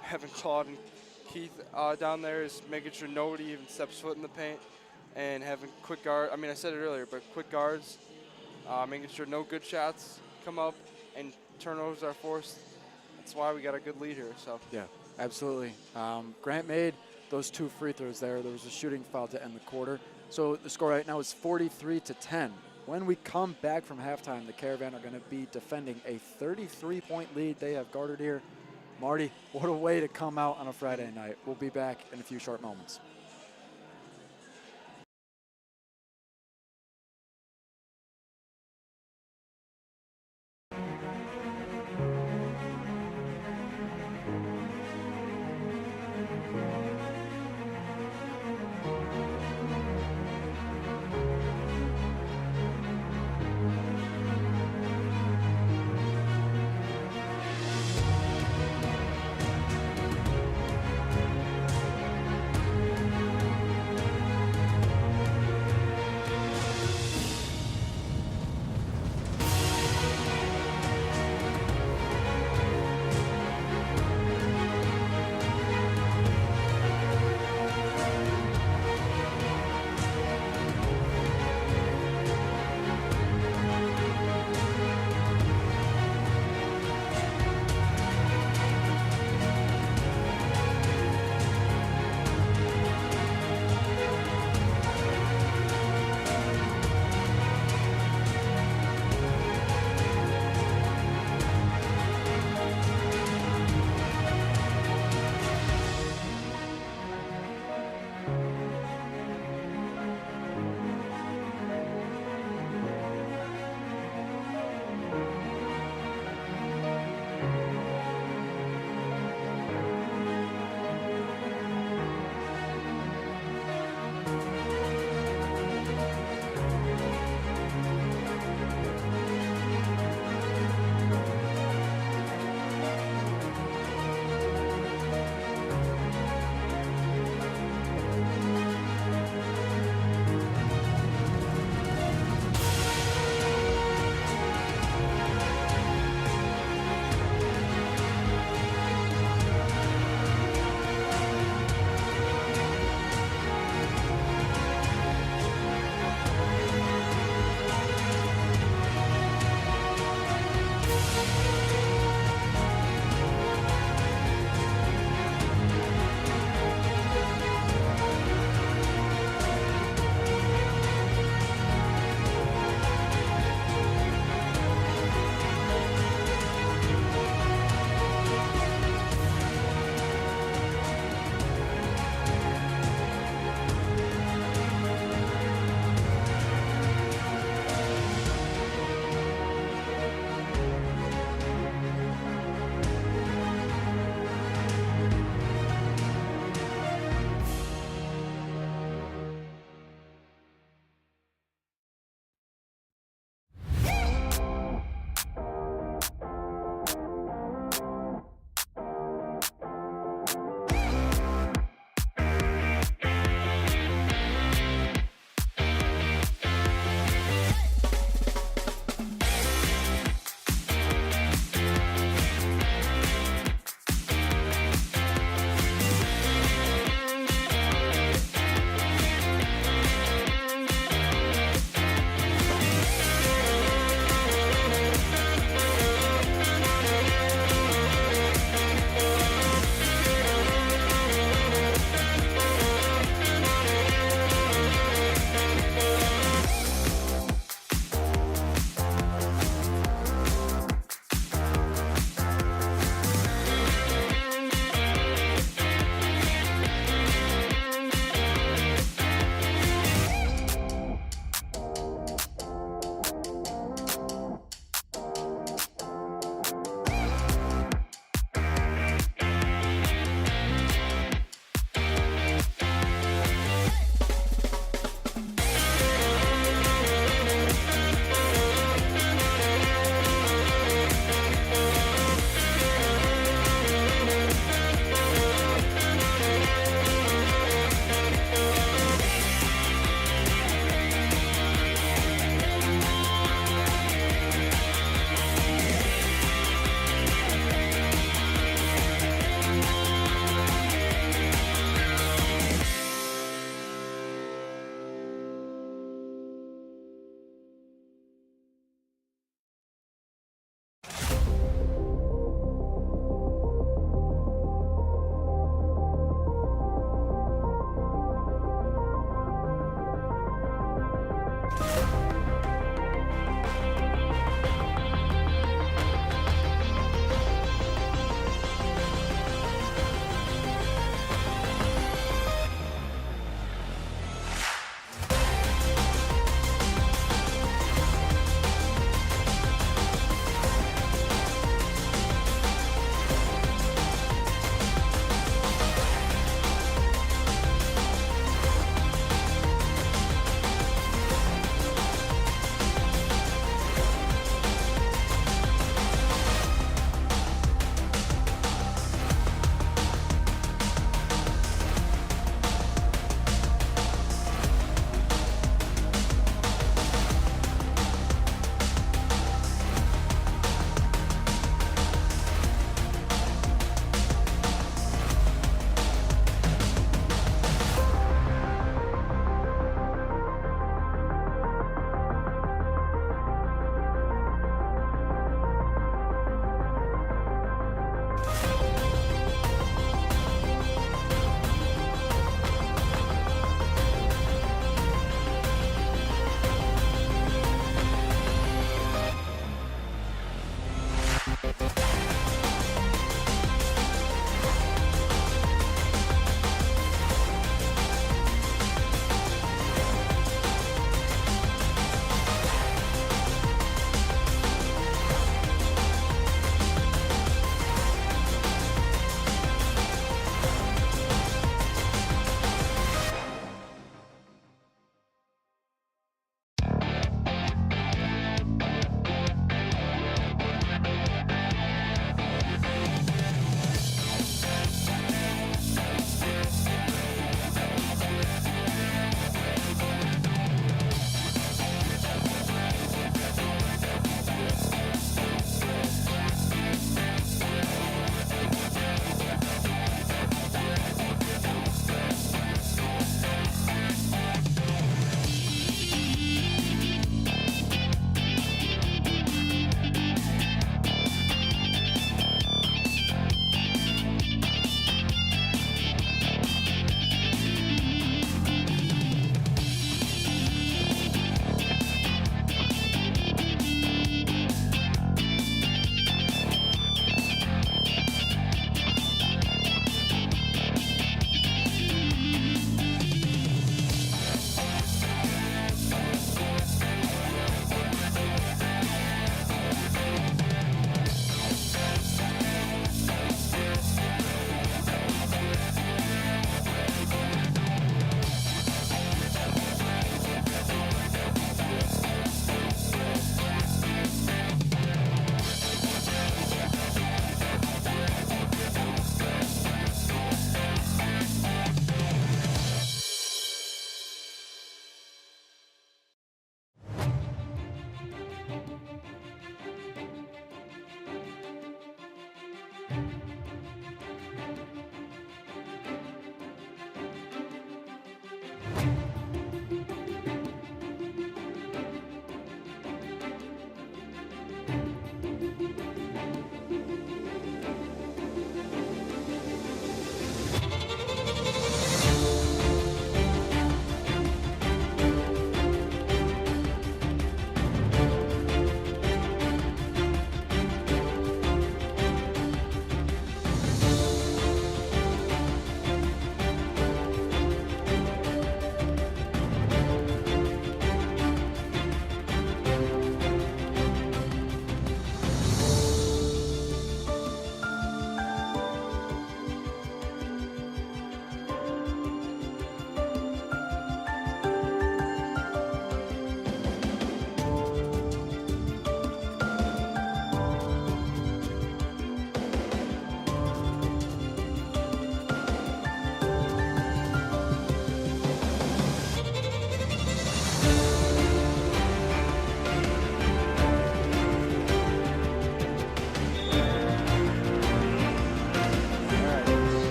Having Claude and Keith down there is making sure nobody even steps foot in the paint, and having quick guard. I mean, I said it earlier, but quick guards, making sure no good shots come up and turnovers are forced. That's why we got a good lead here. So Yeah, absolutely. Grant made those 2 free throws there. There was a shooting foul to end the quarter. So the score right now is 43-10. When we come back from halftime, the Caravan are going to be defending a 33-point lead they have garnered here. Marty, what a way to come out on a Friday night. We'll be back in a few short moments.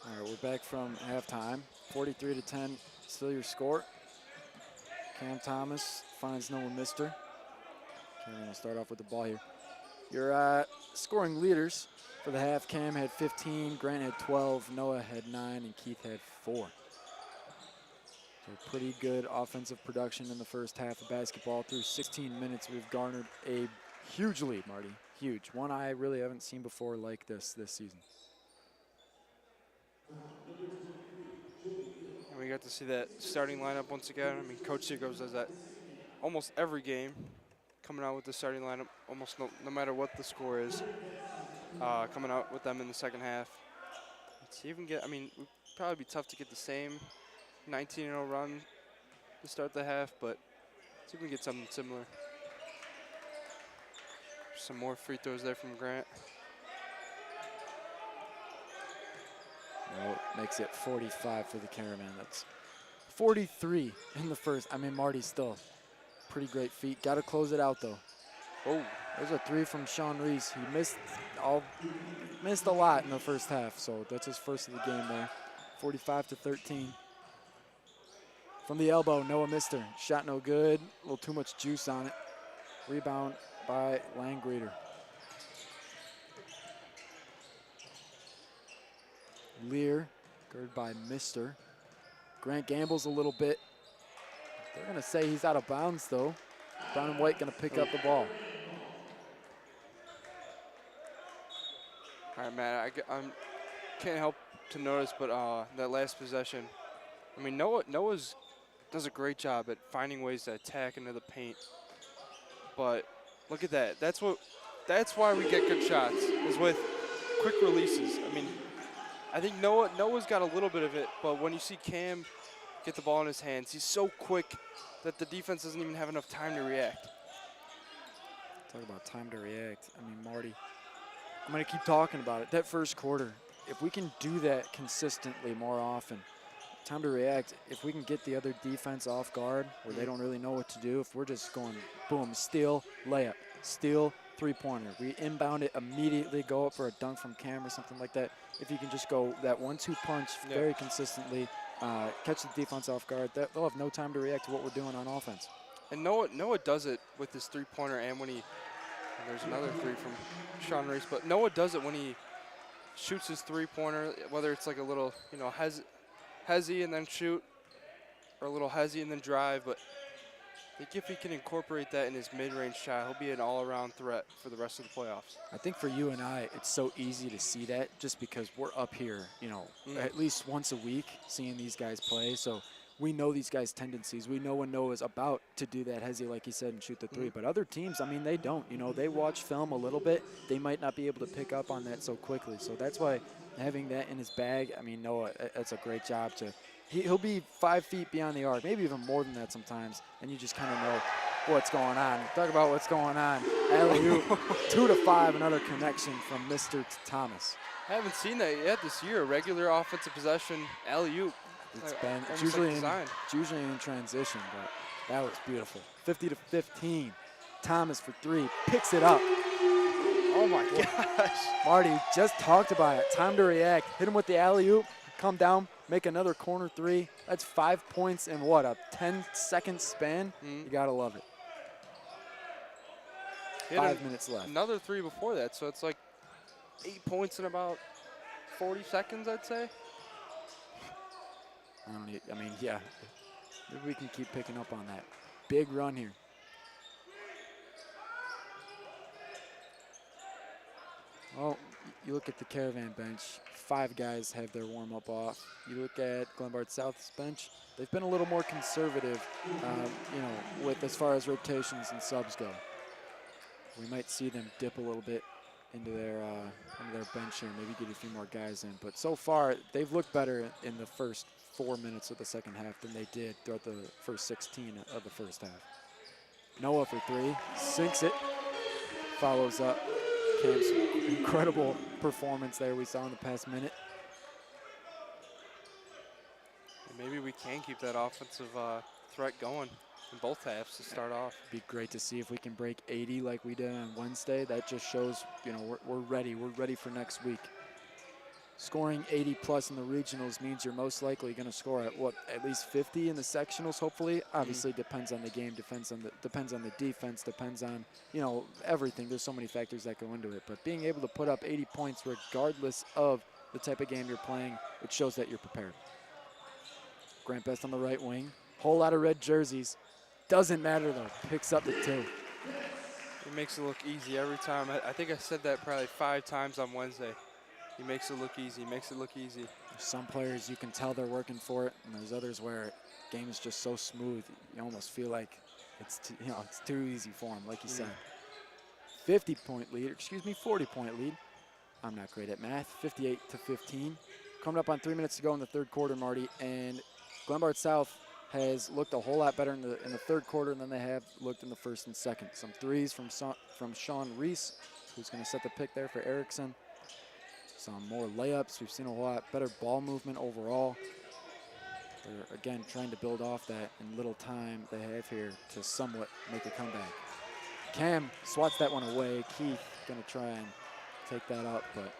All right, we're back from halftime. 43-10, still your score. Cam Thomas finds Noah Mister. Cam will start off with the ball here. Your scoring leaders for the half, Cam had 15, Grant had 12, Noah had 9, and Keith had 4. So pretty good offensive production in the first half of basketball. Through 16 minutes, we've garnered a huge lead, Marty. Huge. One I really haven't seen before like this season. And we got to see that starting lineup once again. I mean, Coach Seagroves does that almost every game, coming out with the starting lineup almost no matter what the score is, coming out with them in the second half. To even get, I mean, it would probably be tough to get the same 19-0 run to start the half, but let's see if we can get something similar. Some more free throws there from Grant. Well, makes it 45 for the Caravan. That's 43 in the first. I mean, Marty still pretty great feet. Got to close it out, though. Oh, there's a 3 from Sean Reese. He missed a lot in the first half, so that's his first of the game there. 45-13. From the elbow, Noah Mister. Shot no good. A little too much juice on it. Rebound by Langreader. Lear, guarded by Mister. Grant gambles a little bit. They're going to say he's out of bounds, though. Brown and White going to pick up the ball. All right, Matt, I can't help to notice, but that last possession, I mean, Noah's does a great job at finding ways to attack into the paint. But look at that. That's why we get good shots, is with quick releases. I mean, I think Noah's got a little bit of it, but when you see Cam get the ball in his hands, he's so quick that the defense doesn't even have enough time to react. Talk about time to react. I mean, Marty, I'm going to keep talking about it. That first quarter, if we can do that consistently more often, time to react, if we can get the other defense off guard where they don't really know what to do, if we're just going boom, steal, layup, steal, three-pointer. We inbound it immediately, go up for a dunk from Cam or something like that. If you can just go that 1-2 punch very consistently, catch the defense off guard, they'll have no time to react to what we're doing on offense. And Noah does it with his three-pointer and when there's another 3 from Sean Reese, but Noah does it when he shoots his three-pointer, whether it's like a little, hezzy and then shoot, or a little hezzy and then drive, but I think if he can incorporate that in his mid-range shot, he'll be an all-around threat for the rest of the playoffs. I think for you and I, it's so easy to see that just because we're up here, at least once a week seeing these guys play. So we know these guys' tendencies. We know when Noah's about to do that hezzy, like he said, and shoot the 3. But other teams, I mean, they don't. They watch film a little bit. They might not be able to pick up on that so quickly. So that's why having that in his bag, I mean, Noah, that's a great job to – he'll be 5 feet beyond the arc, maybe even more than that sometimes, and you just kind of know what's going on. Talk about what's going on. Alley-oop, 2 to 5, another connection from Mr. Thomas. I haven't seen that yet this year, a regular offensive possession alley-oop. It's usually in transition, but that was beautiful. 50-15. Thomas for 3, picks it up. Oh my gosh. Marty just talked about it. Time to react. Hit him with the alley-oop, come down, make another corner 3. That's 5 points in what, a 10-second span? You gotta love it. 5 minutes left. Another 3 before that, so it's like 8 points in about 40 seconds, I'd say. Yeah. Maybe we can keep picking up on that. Big run here. Well, you look at the Caravan bench, 5 guys have their warm-up off. You look at Glenbard South's bench, they've been a little more conservative, with as far as rotations and subs go. We might see them dip a little bit into their bench here, maybe get a few more guys in. But so far, they've looked better in the first 4 minutes of the second half than they did throughout the first 16 of the first half. Noah for 3, sinks it, follows up. Cam's incredible performance there we saw in the past minute. And maybe we can keep that offensive threat going in both halves to start off. Be great to see if we can break 80 like we did on Wednesday. That just shows, we're ready. We're ready for next week. Scoring 80 plus in the regionals means you're most likely going to score at least 50 in the sectionals. Hopefully, obviously depends on the game, depends on the defense, depends on everything. There's so many factors that go into it. But being able to put up 80 points regardless of the type of game you're playing, it shows that you're prepared. Grant Best on the right wing, whole lot of red jerseys. Doesn't matter though. Picks up the 2. He makes it look easy every time. I think I said that probably 5 times on Wednesday. He makes it look easy. He makes it look easy. There's some players you can tell they're working for it, and there's others where the game is just so smooth you almost feel like it's too easy for them, like you said. 40-point lead. I'm not great at math. 58-15. Coming up on 3 minutes to go in the third quarter, Marty, and Glenbard South has looked a whole lot better in the third quarter than they have looked in the first and second. Some threes from Sean Reese, who's going to set the pick there for Erickson. Some more layups. We've seen a whole lot better ball movement overall. They're, again, trying to build off that in little time they have here to somewhat make a comeback. Cam swats that one away. Keith going to try and take that up, but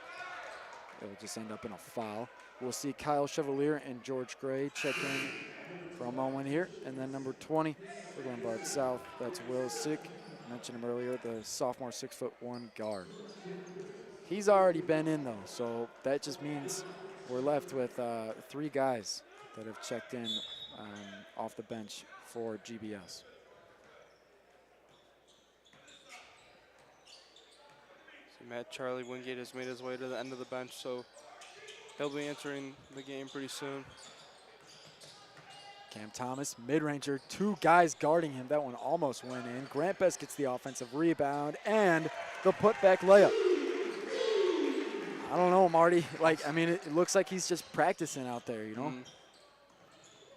it'll just end up in a foul. We'll see Kyle Chevalier and George Gray check in for a moment here. And then number 20 for Glenbard South, that's Will Sick. I mentioned him earlier, the sophomore 6'1" guard. He's already been in though, so that just means we're left with 3 guys that have checked in off the bench for GBS. So Matt Charlie Wingate has made his way to the end of the bench, so he'll be entering the game pretty soon. Cam Thomas, mid-ranger, 2 guys guarding him. That one almost went in. Grant Best gets the offensive rebound and the putback layup. I don't know, Marty. It looks like he's just practicing out there,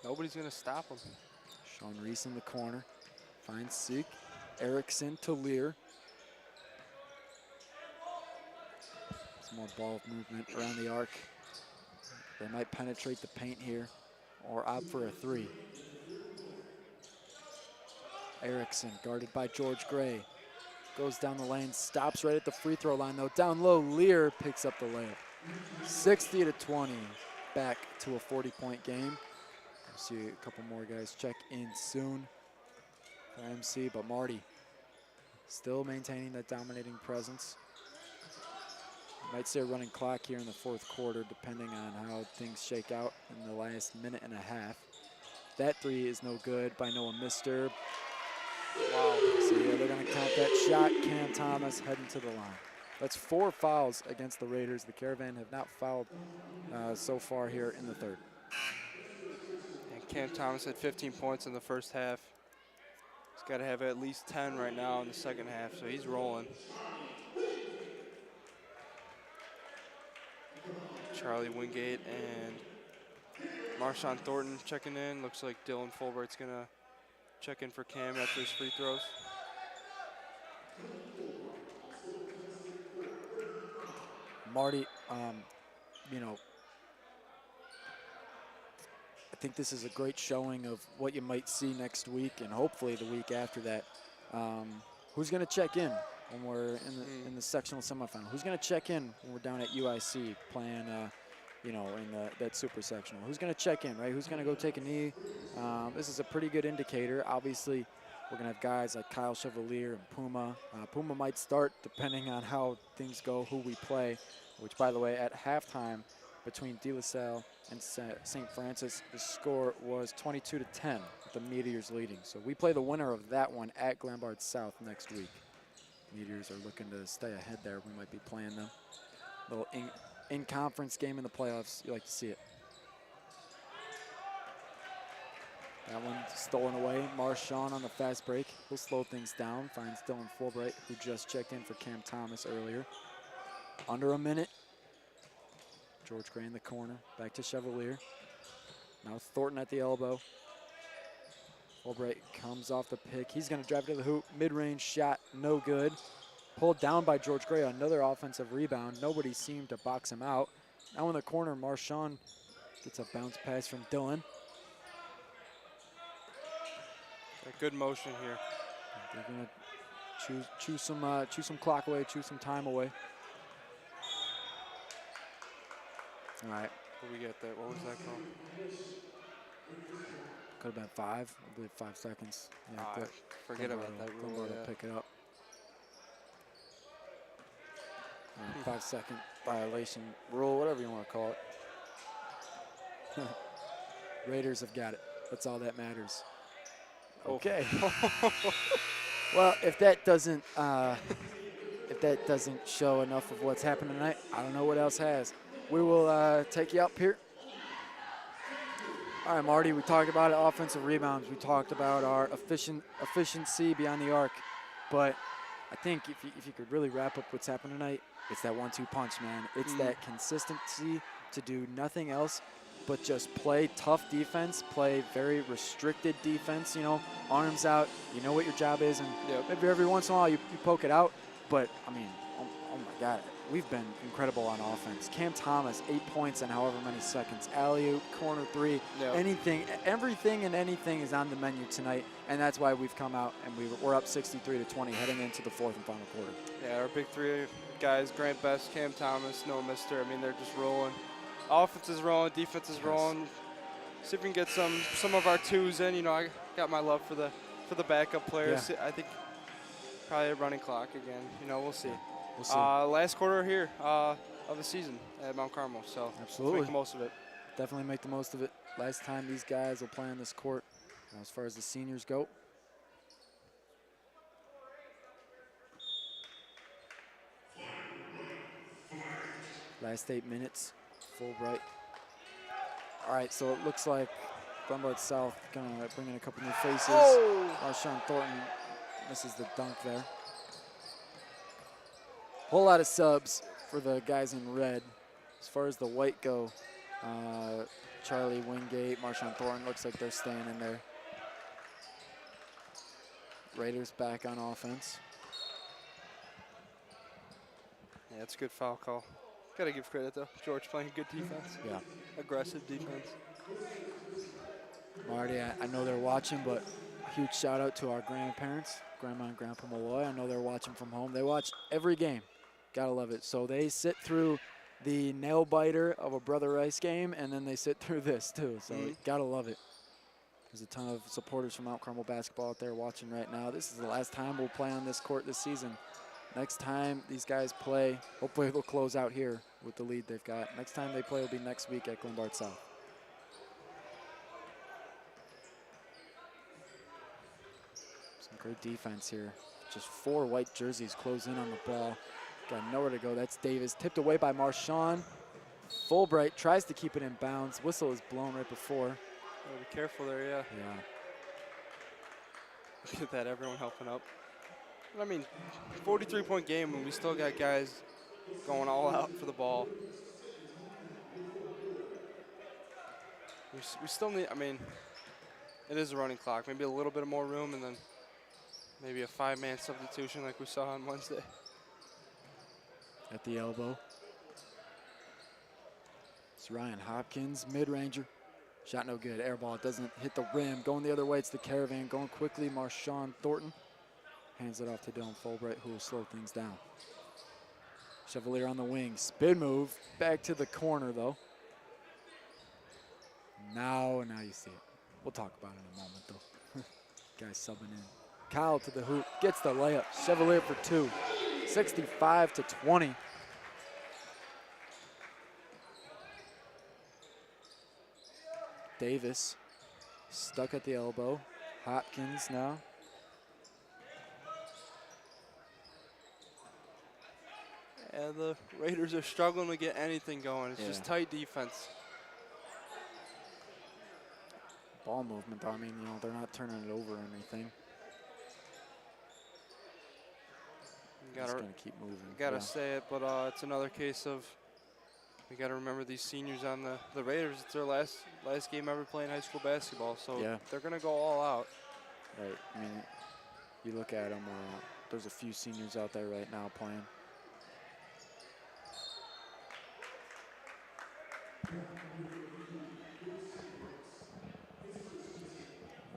Nobody's going to stop him. Sean Reese in the corner. Finds Seek. Erickson to Lear. Some more ball movement around the arc. They might penetrate the paint here or opt for a 3. Erickson guarded by George Gray. Goes down the lane, stops right at the free throw line though. Down low, Lear picks up the layup. 60-20, back to a 40-point game. We'll see a couple more guys check in soon for MC, but Marty still maintaining that dominating presence. Might see a running clock here in the fourth quarter, depending on how things shake out in the last minute and a half. That 3 is no good by Noah Mister. Wow. So yeah, they're going to count that shot. Cam Thomas heading to the line. That's 4 fouls against the Raiders. The Caravan have not fouled so far here in the third. And Cam Thomas had 15 points in the first half. He's got to have at least 10 right now in the second half, so he's rolling. Charlie Wingate and Marshawn Thornton checking in. Looks like Dylan Fulbright's going to check in for Cam after his free throws. Marty, I think this is a great showing of what you might see next week and hopefully the week after that. Who's going to check in when we're in the sectional semifinal? Who's going to check in when we're down at UIC playing, in that super sectional? Who's going to check in, right? Who's going to go take a knee? This is a pretty good indicator. Obviously, we're going to have guys like Kyle Chevalier and Puma. Puma might start depending on how things go, who we play, which, by the way, at halftime between De La Salle and St. Francis, the score was 22-10, with the Meteors leading. So we play the winner of that one at Glenbard South next week. Meteors are looking to stay ahead there. We might be playing them. Little in-conference game in the playoffs. You like to see it. That one stolen away. Marshawn on the fast break. He'll slow things down. Finds Dylan Fulbright, who just checked in for Cam Thomas earlier. Under a minute. George Gray in the corner. Back to Chevalier. Now Thornton at the elbow. Fulbright comes off the pick. He's going to drive to the hoop. Mid-range shot, no good. Pulled down by George Gray. Another offensive rebound. Nobody seemed to box him out. Now in the corner, Marshawn gets a bounce pass from Dylan. A good motion here. They're going to choose some clock away, choose some time away. All right. What we get there? What was that called? Could have been 5. I believe 5 seconds. Yeah, Forget about Glenbard that will- rule. Glenbard will Yeah. pick it up. 5-second violation rule, whatever you want to call it. Raiders have got it. That's all that matters. Okay. Well, if that doesn't show enough of what's happened tonight, I don't know what else has. We will take you up here. All right, Marty, we talked about it, offensive rebounds. We talked about our efficiency beyond the arc. But I think if you could really wrap up what's happened tonight, it's that 1-2 punch, man. It's that consistency to do nothing else but just play tough defense, play very restricted defense, you know, arms out. You know what your job is, and maybe every once in a while you poke it out. But, I mean, oh my God, we've been incredible on offense. Cam Thomas, 8 points in however many seconds. Alley-oop, corner 3, anything, everything and anything is on the menu tonight, and that's why we've come out and we're up 63-20 heading into the 4th and final quarter. Yeah, our big 3 guys, Grant Best, Cam Thomas, no mister. I mean, they're just rolling. Offense is rolling, defense is rolling. See if we can get some of our 2s in. You know, I got my love for the backup players. Yeah. I think probably a running clock again. You know, we'll see. We'll see. Last quarter here of the season at Mount Carmel, so Absolutely. let's make the most of it. Definitely make the most of it. Last time these guys will play on this court as far as the seniors go. Last 8 minutes, Fulbright. All right, so it looks like Glenbard South gonna bring in a couple new faces. Marshawn Thornton misses the dunk there. Whole lot of subs for the guys in red. As far as the white go, Charlie Wingate, Marshawn Thornton, looks like they're staying in there. Raiders back on offense. Yeah, it's a good foul call. Gotta give credit though. George playing good defense. Yeah. Aggressive defense. Marty, I know they're watching, but a huge shout out to our grandparents, Grandma and Grandpa Malloy. I know they're watching from home. They watch every game. Gotta love it. So they sit through the nail biter of a Brother Rice game, and then they sit through this too. So gotta love it. There's a ton of supporters from Mount Carmel basketball out there watching right now. This is the last time we'll play on this court this season. Next time these guys play, hopefully they'll close out here with the lead they've got. Next time they play will be next week at Glenbard South. Some great defense here. Just 4 white jerseys close in on the ball. Got nowhere to go. That's Davis. Tipped away by Marshawn. Fulbright tries to keep it in bounds. Whistle is blown right before. Gotta be careful there, yeah. Yeah. Look at that, everyone helping up. I mean, 43-point game, and we still got guys going all out for the ball. We still need, I mean, it is a running clock. Maybe a little bit more room, and then maybe a 5-man substitution like we saw on Wednesday. At the elbow. It's Ryan Hopkins, mid-ranger. Shot no good, air ball, it doesn't hit the rim. Going the other way, it's the Caravan. Going quickly, Marshawn Thornton. Hands it off to Dylan Fulbright, who will slow things down. Chevalier on the wing, spin move. Back to the corner, though. Now you see it. We'll talk about it in a moment, though. Guys subbing in. Kyle to the hoop, gets the layup. Chevalier for 2, 65-20. Davis stuck at the elbow. Hopkins now. And the Raiders are struggling to get anything going. It's just Yeah. tight defense. Ball movement, though, I mean, you know, they're not turning it over or anything. Just gonna keep moving. Gotta say it, but it's another case of we gotta remember these seniors on the Raiders. It's their last game ever playing high school basketball, so they're gonna go all out. Right. I mean, you look at them. There's a few seniors out there right now playing.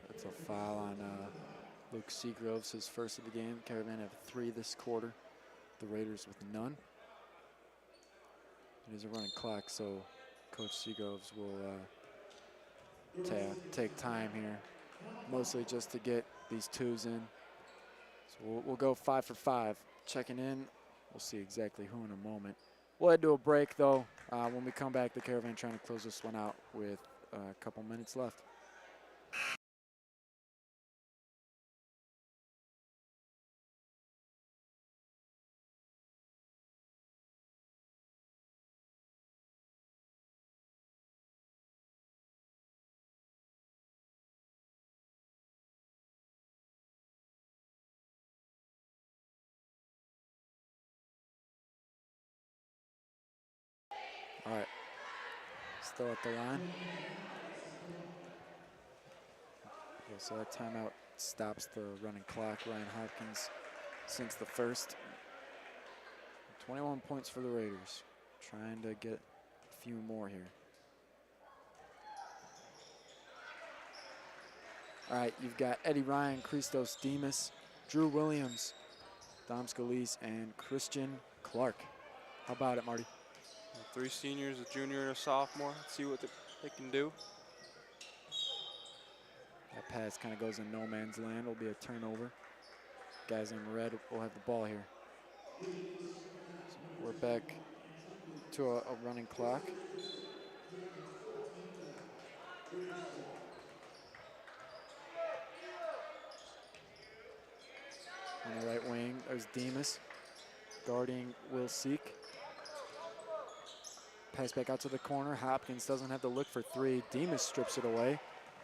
That's a foul on Luke Seagroves, his first of the game. Caravan have 3 this quarter. The Raiders with none. It is a running clock, so Coach Seagroves will take time here, mostly just to get these twos in. So we'll go 5 for 5. Checking in, we'll see exactly who in a moment. We'll head to a break, though. When we come back, the Caravan trying to close this one out with a couple minutes left. All right, still at the line. Okay, so that timeout stops the running clock. Ryan Hopkins since the first. 21 points for the Raiders. Trying to get a few more here. All right, you've got Eddie Ryan, Christos Demas, Drew Williams, Dom Scalise, and Christian Clark. How about it, Marty? 3 seniors, a junior and a sophomore. Let's see what they can do. That pass kind of goes in no man's land. Will be a turnover. Guys in red will have the ball here. So we're back to a running clock. On the right wing, there's Demas guarding Will Seek. Pass back out to the corner. Hopkins doesn't have to look for 3. Demas strips it away.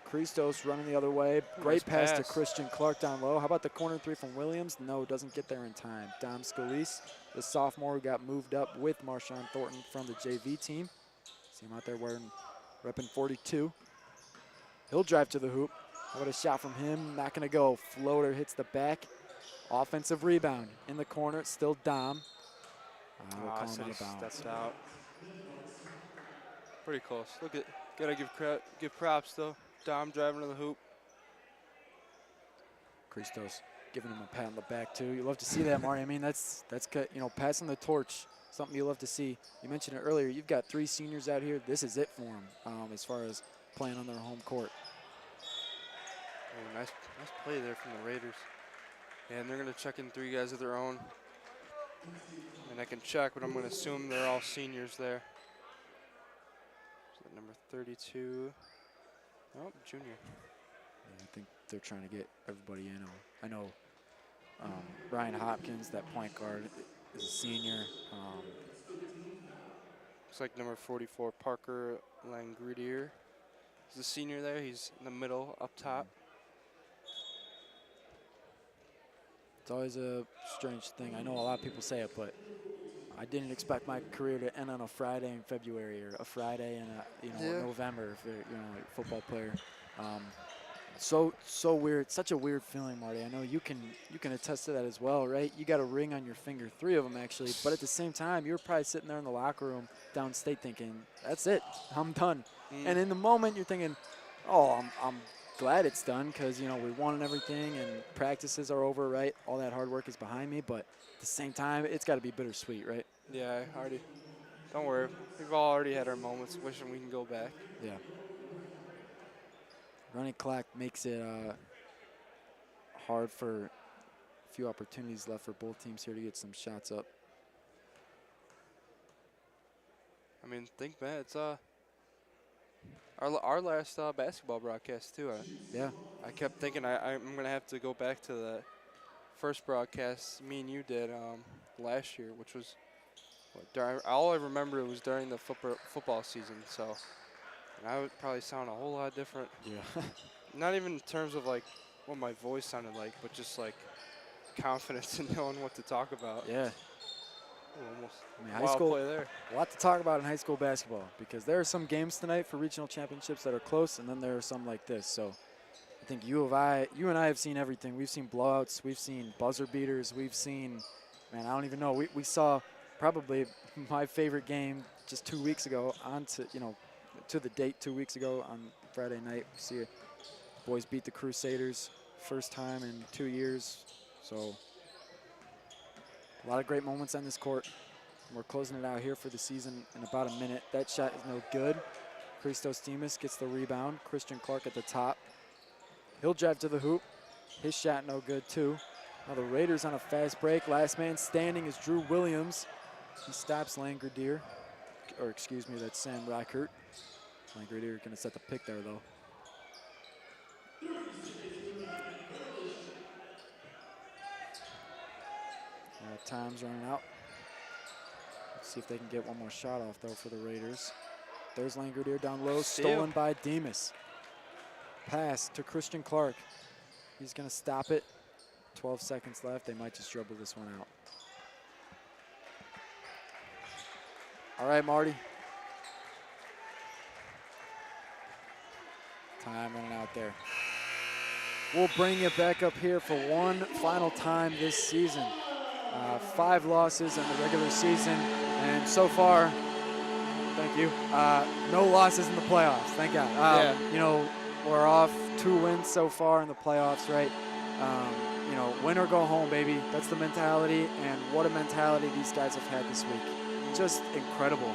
Christos running the other way. Great pass to Christian Clark down low. How about the corner 3 from Williams? No, doesn't get there in time. Dom Scalise, the sophomore who got moved up with Marshawn Thornton from the JV team. See him out there repping 42. He'll drive to the hoop. How about a shot from him? Not going to go. Floater hits the back. Offensive rebound in the corner. Still Dom. We'll call him out of bounds. Stepped out. Pretty close. Look at, gotta give props though. Dom driving to the hoop. Christos giving him a pat on the back too. You love to see that, Marty. I mean, that's passing the torch. Something you love to see. You mentioned it earlier. You've got 3 seniors out here. This is it for them as far as playing on their home court. Oh, nice play there from the Raiders. And they're gonna check in 3 guys of their own. And I can check, but I'm gonna assume they're all seniors there. So number 32. Oh, junior. Yeah, I think they're trying to get everybody in. I know Ryan Hopkins, that point guard, is a senior. Looks like number 44, Parker Langrudier. He's a senior there. He's in the middle, up top. It's always a strange thing. I know a lot of people say it, but I didn't expect my career to end on a Friday in February or a Friday in November if you're a football player. So weird. Such a weird feeling, Marty. I know you can attest to that as well, right? You got a ring on your finger, 3 of them actually. But at the same time, you're probably sitting there in the locker room downstate thinking, "That's it. I'm done." And in the moment, you're thinking, "Oh, I'm glad it's done because we won and everything, and practices are over, right? All that hard work is behind me." But at the same time, it's got to be bittersweet, right? Yeah, don't worry. We've all already had our moments wishing we can go back. Yeah. Running clock makes it hard for a few opportunities left for both teams here to get some shots up. I mean, think back. It's our last basketball broadcast too. Yeah. I kept thinking I'm gonna have to go back to the first broadcast me and you did last year, which was all I remember was during the football season. So, and I would probably sound a whole lot different. Yeah. Not even in terms of like what my voice sounded like, but just like confidence in knowing what to talk about. Yeah. Almost. I mean, high school, play there. a lot to talk about in high school basketball because there are some games tonight for regional championships that are close, and then there are some like this. So I think you and I have seen everything. We've seen blowouts. We've seen buzzer beaters. We've seen, man, I don't even know. We saw probably my favorite game just 2 weeks ago to the date 2 weeks ago on Friday night. We see boys beat the Crusaders first time in 2 years. So a lot of great moments on this court. We're closing it out here for the season in about a minute. That shot is no good. Christos Demas gets the rebound. Christian Clark at the top. He'll drive to the hoop. His shot no good too. Now the Raiders on a fast break. Last man standing is Drew Williams. He stops Langrendier, or excuse me, that's Sam Reichert. Langrendier gonna set the pick there though. Time's running out. Let's see if they can get one more shot off though for the Raiders. There's Langrendier down low, stolen by Demas. Pass to Christian Clark. He's gonna stop it. 12 seconds left. They might just dribble this one out. All right, Marty. Time running out there. We'll bring you back up here for one final time this season. 5 losses in the regular season, and so far, thank you, no losses in the playoffs, thank God. You know, we're off 2 wins so far in the playoffs, right? You know, win or go home, baby. That's the mentality, and what a mentality these guys have had this week. Just incredible.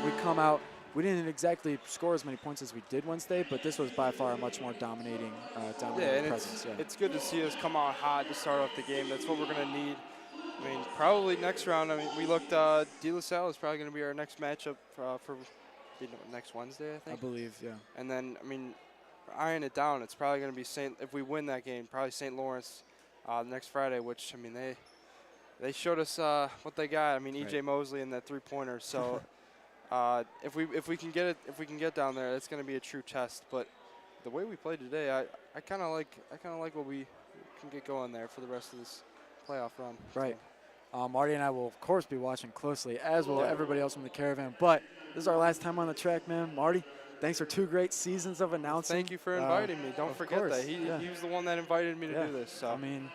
We come out, we didn't exactly score as many points as we did Wednesday, but this was by far a much more dominating presence. It's good to see us come out hot to start off the game. That's what we're going to need. I mean, probably next round. I mean, we looked. De La Salle is probably going to be our next matchup for next Wednesday, I think. I believe, yeah. And then, I mean, iron it down. It's probably going to be if we win that game, probably St. Lawrence next Friday. Which, I mean, they showed us what they got. I mean, E.J. Mosley and that 3-pointer. So, if we can get down there, it's going to be a true test. But the way we played today, I kind of like what we can get going there for the rest of this playoff run. Right. Marty and I will, of course, be watching closely, as will everybody else from the Caravan. But this is our last time on the track, man. Marty, thanks for 2 great seasons of announcing. Thank you for inviting me. Don't forget course. that. He was the one that invited me to do this. So. I mean,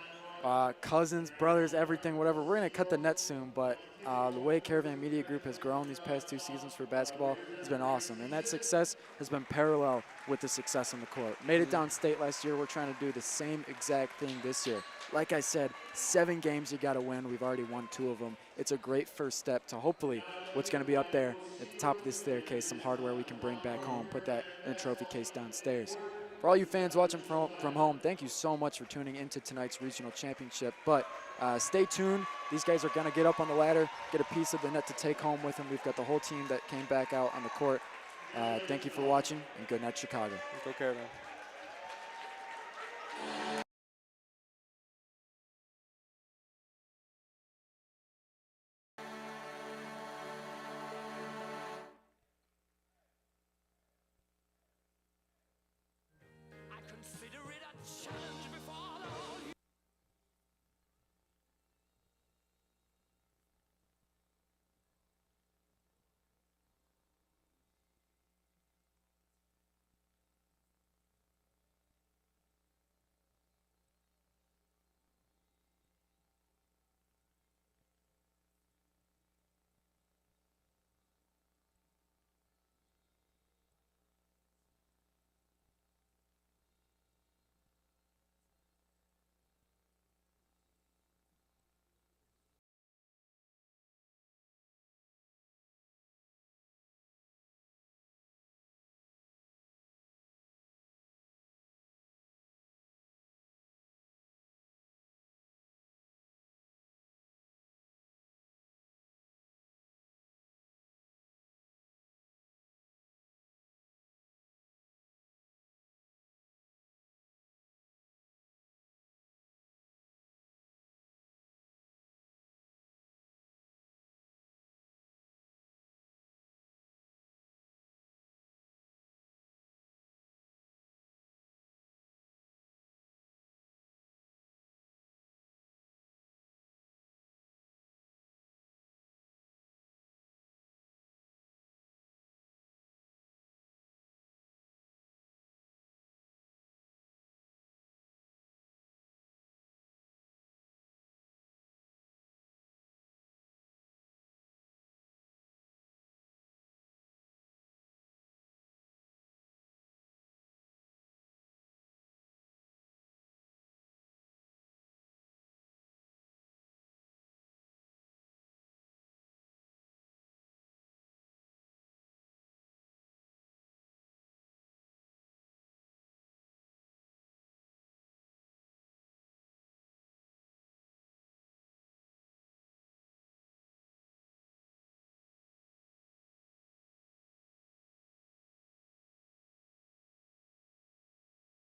cousins, brothers, everything, whatever. We're going to cut the net soon, but the way Caravan Media Group has grown these past 2 seasons for basketball has been awesome. And that success has been parallel with the success on the court. Made it downstate last year. We're trying to do the same exact thing this year. Like I said, 7 games you got to win. We've already won 2 of them. It's a great first step to hopefully what's going to be up there at the top of this staircase, some hardware we can bring back home, put that in a trophy case downstairs. For all you fans watching from home, thank you so much for tuning into tonight's regional championship. But stay tuned. These guys are going to get up on the ladder, get a piece of the net to take home with them. We've got the whole team that came back out on the court. Thank you for watching, and good night, Chicago. Go Caravan.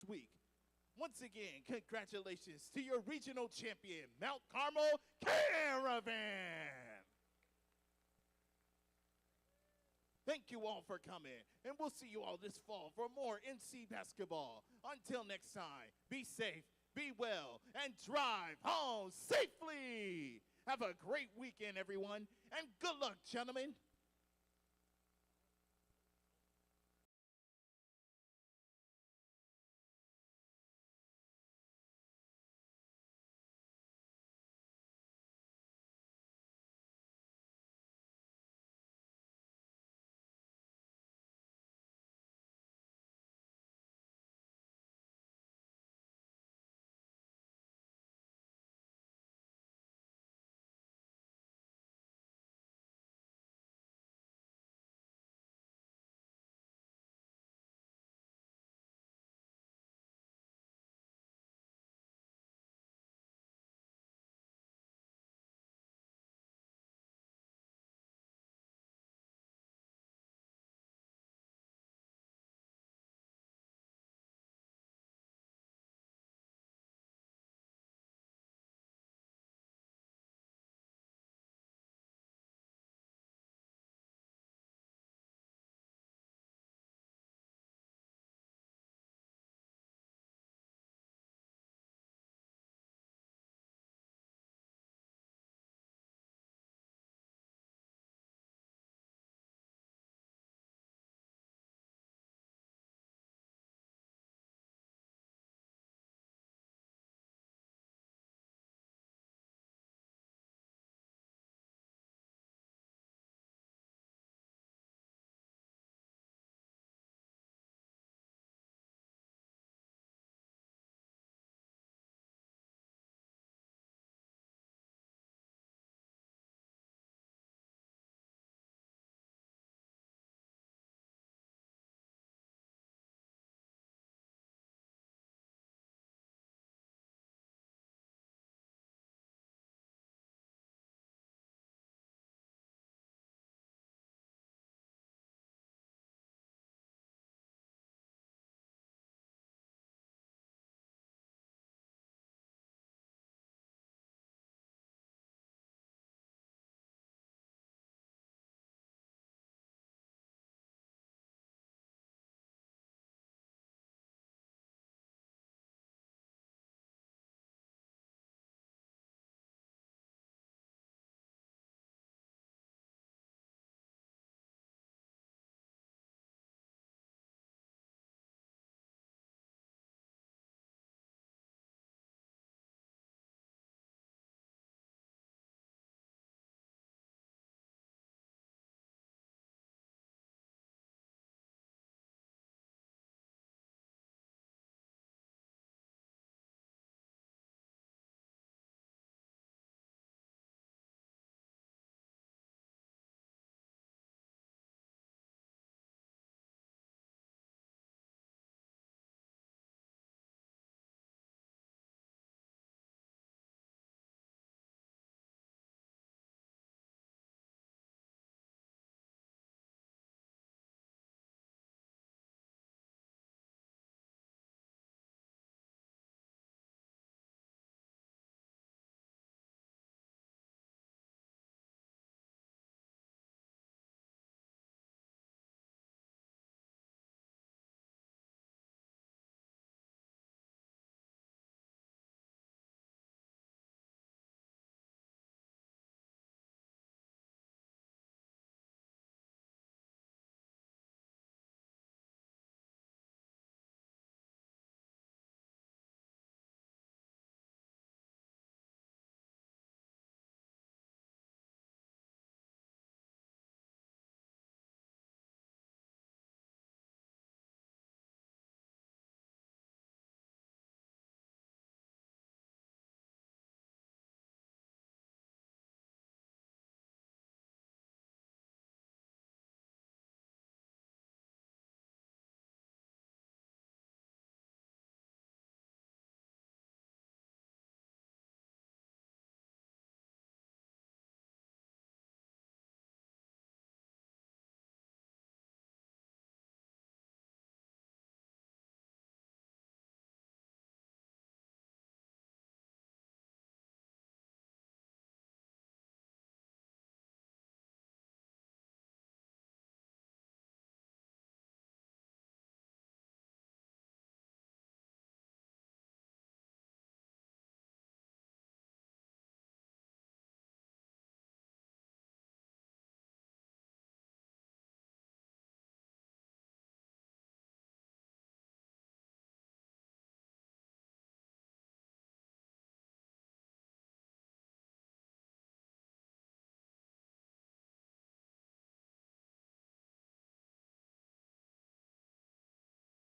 next week. Once again, congratulations to your regional champion, Mount Carmel Caravan. Thank you all for coming, and we'll see you all this fall for more NC basketball. Until next time, be safe, be well, and drive home safely. Have a great weekend, everyone, and good luck, gentlemen.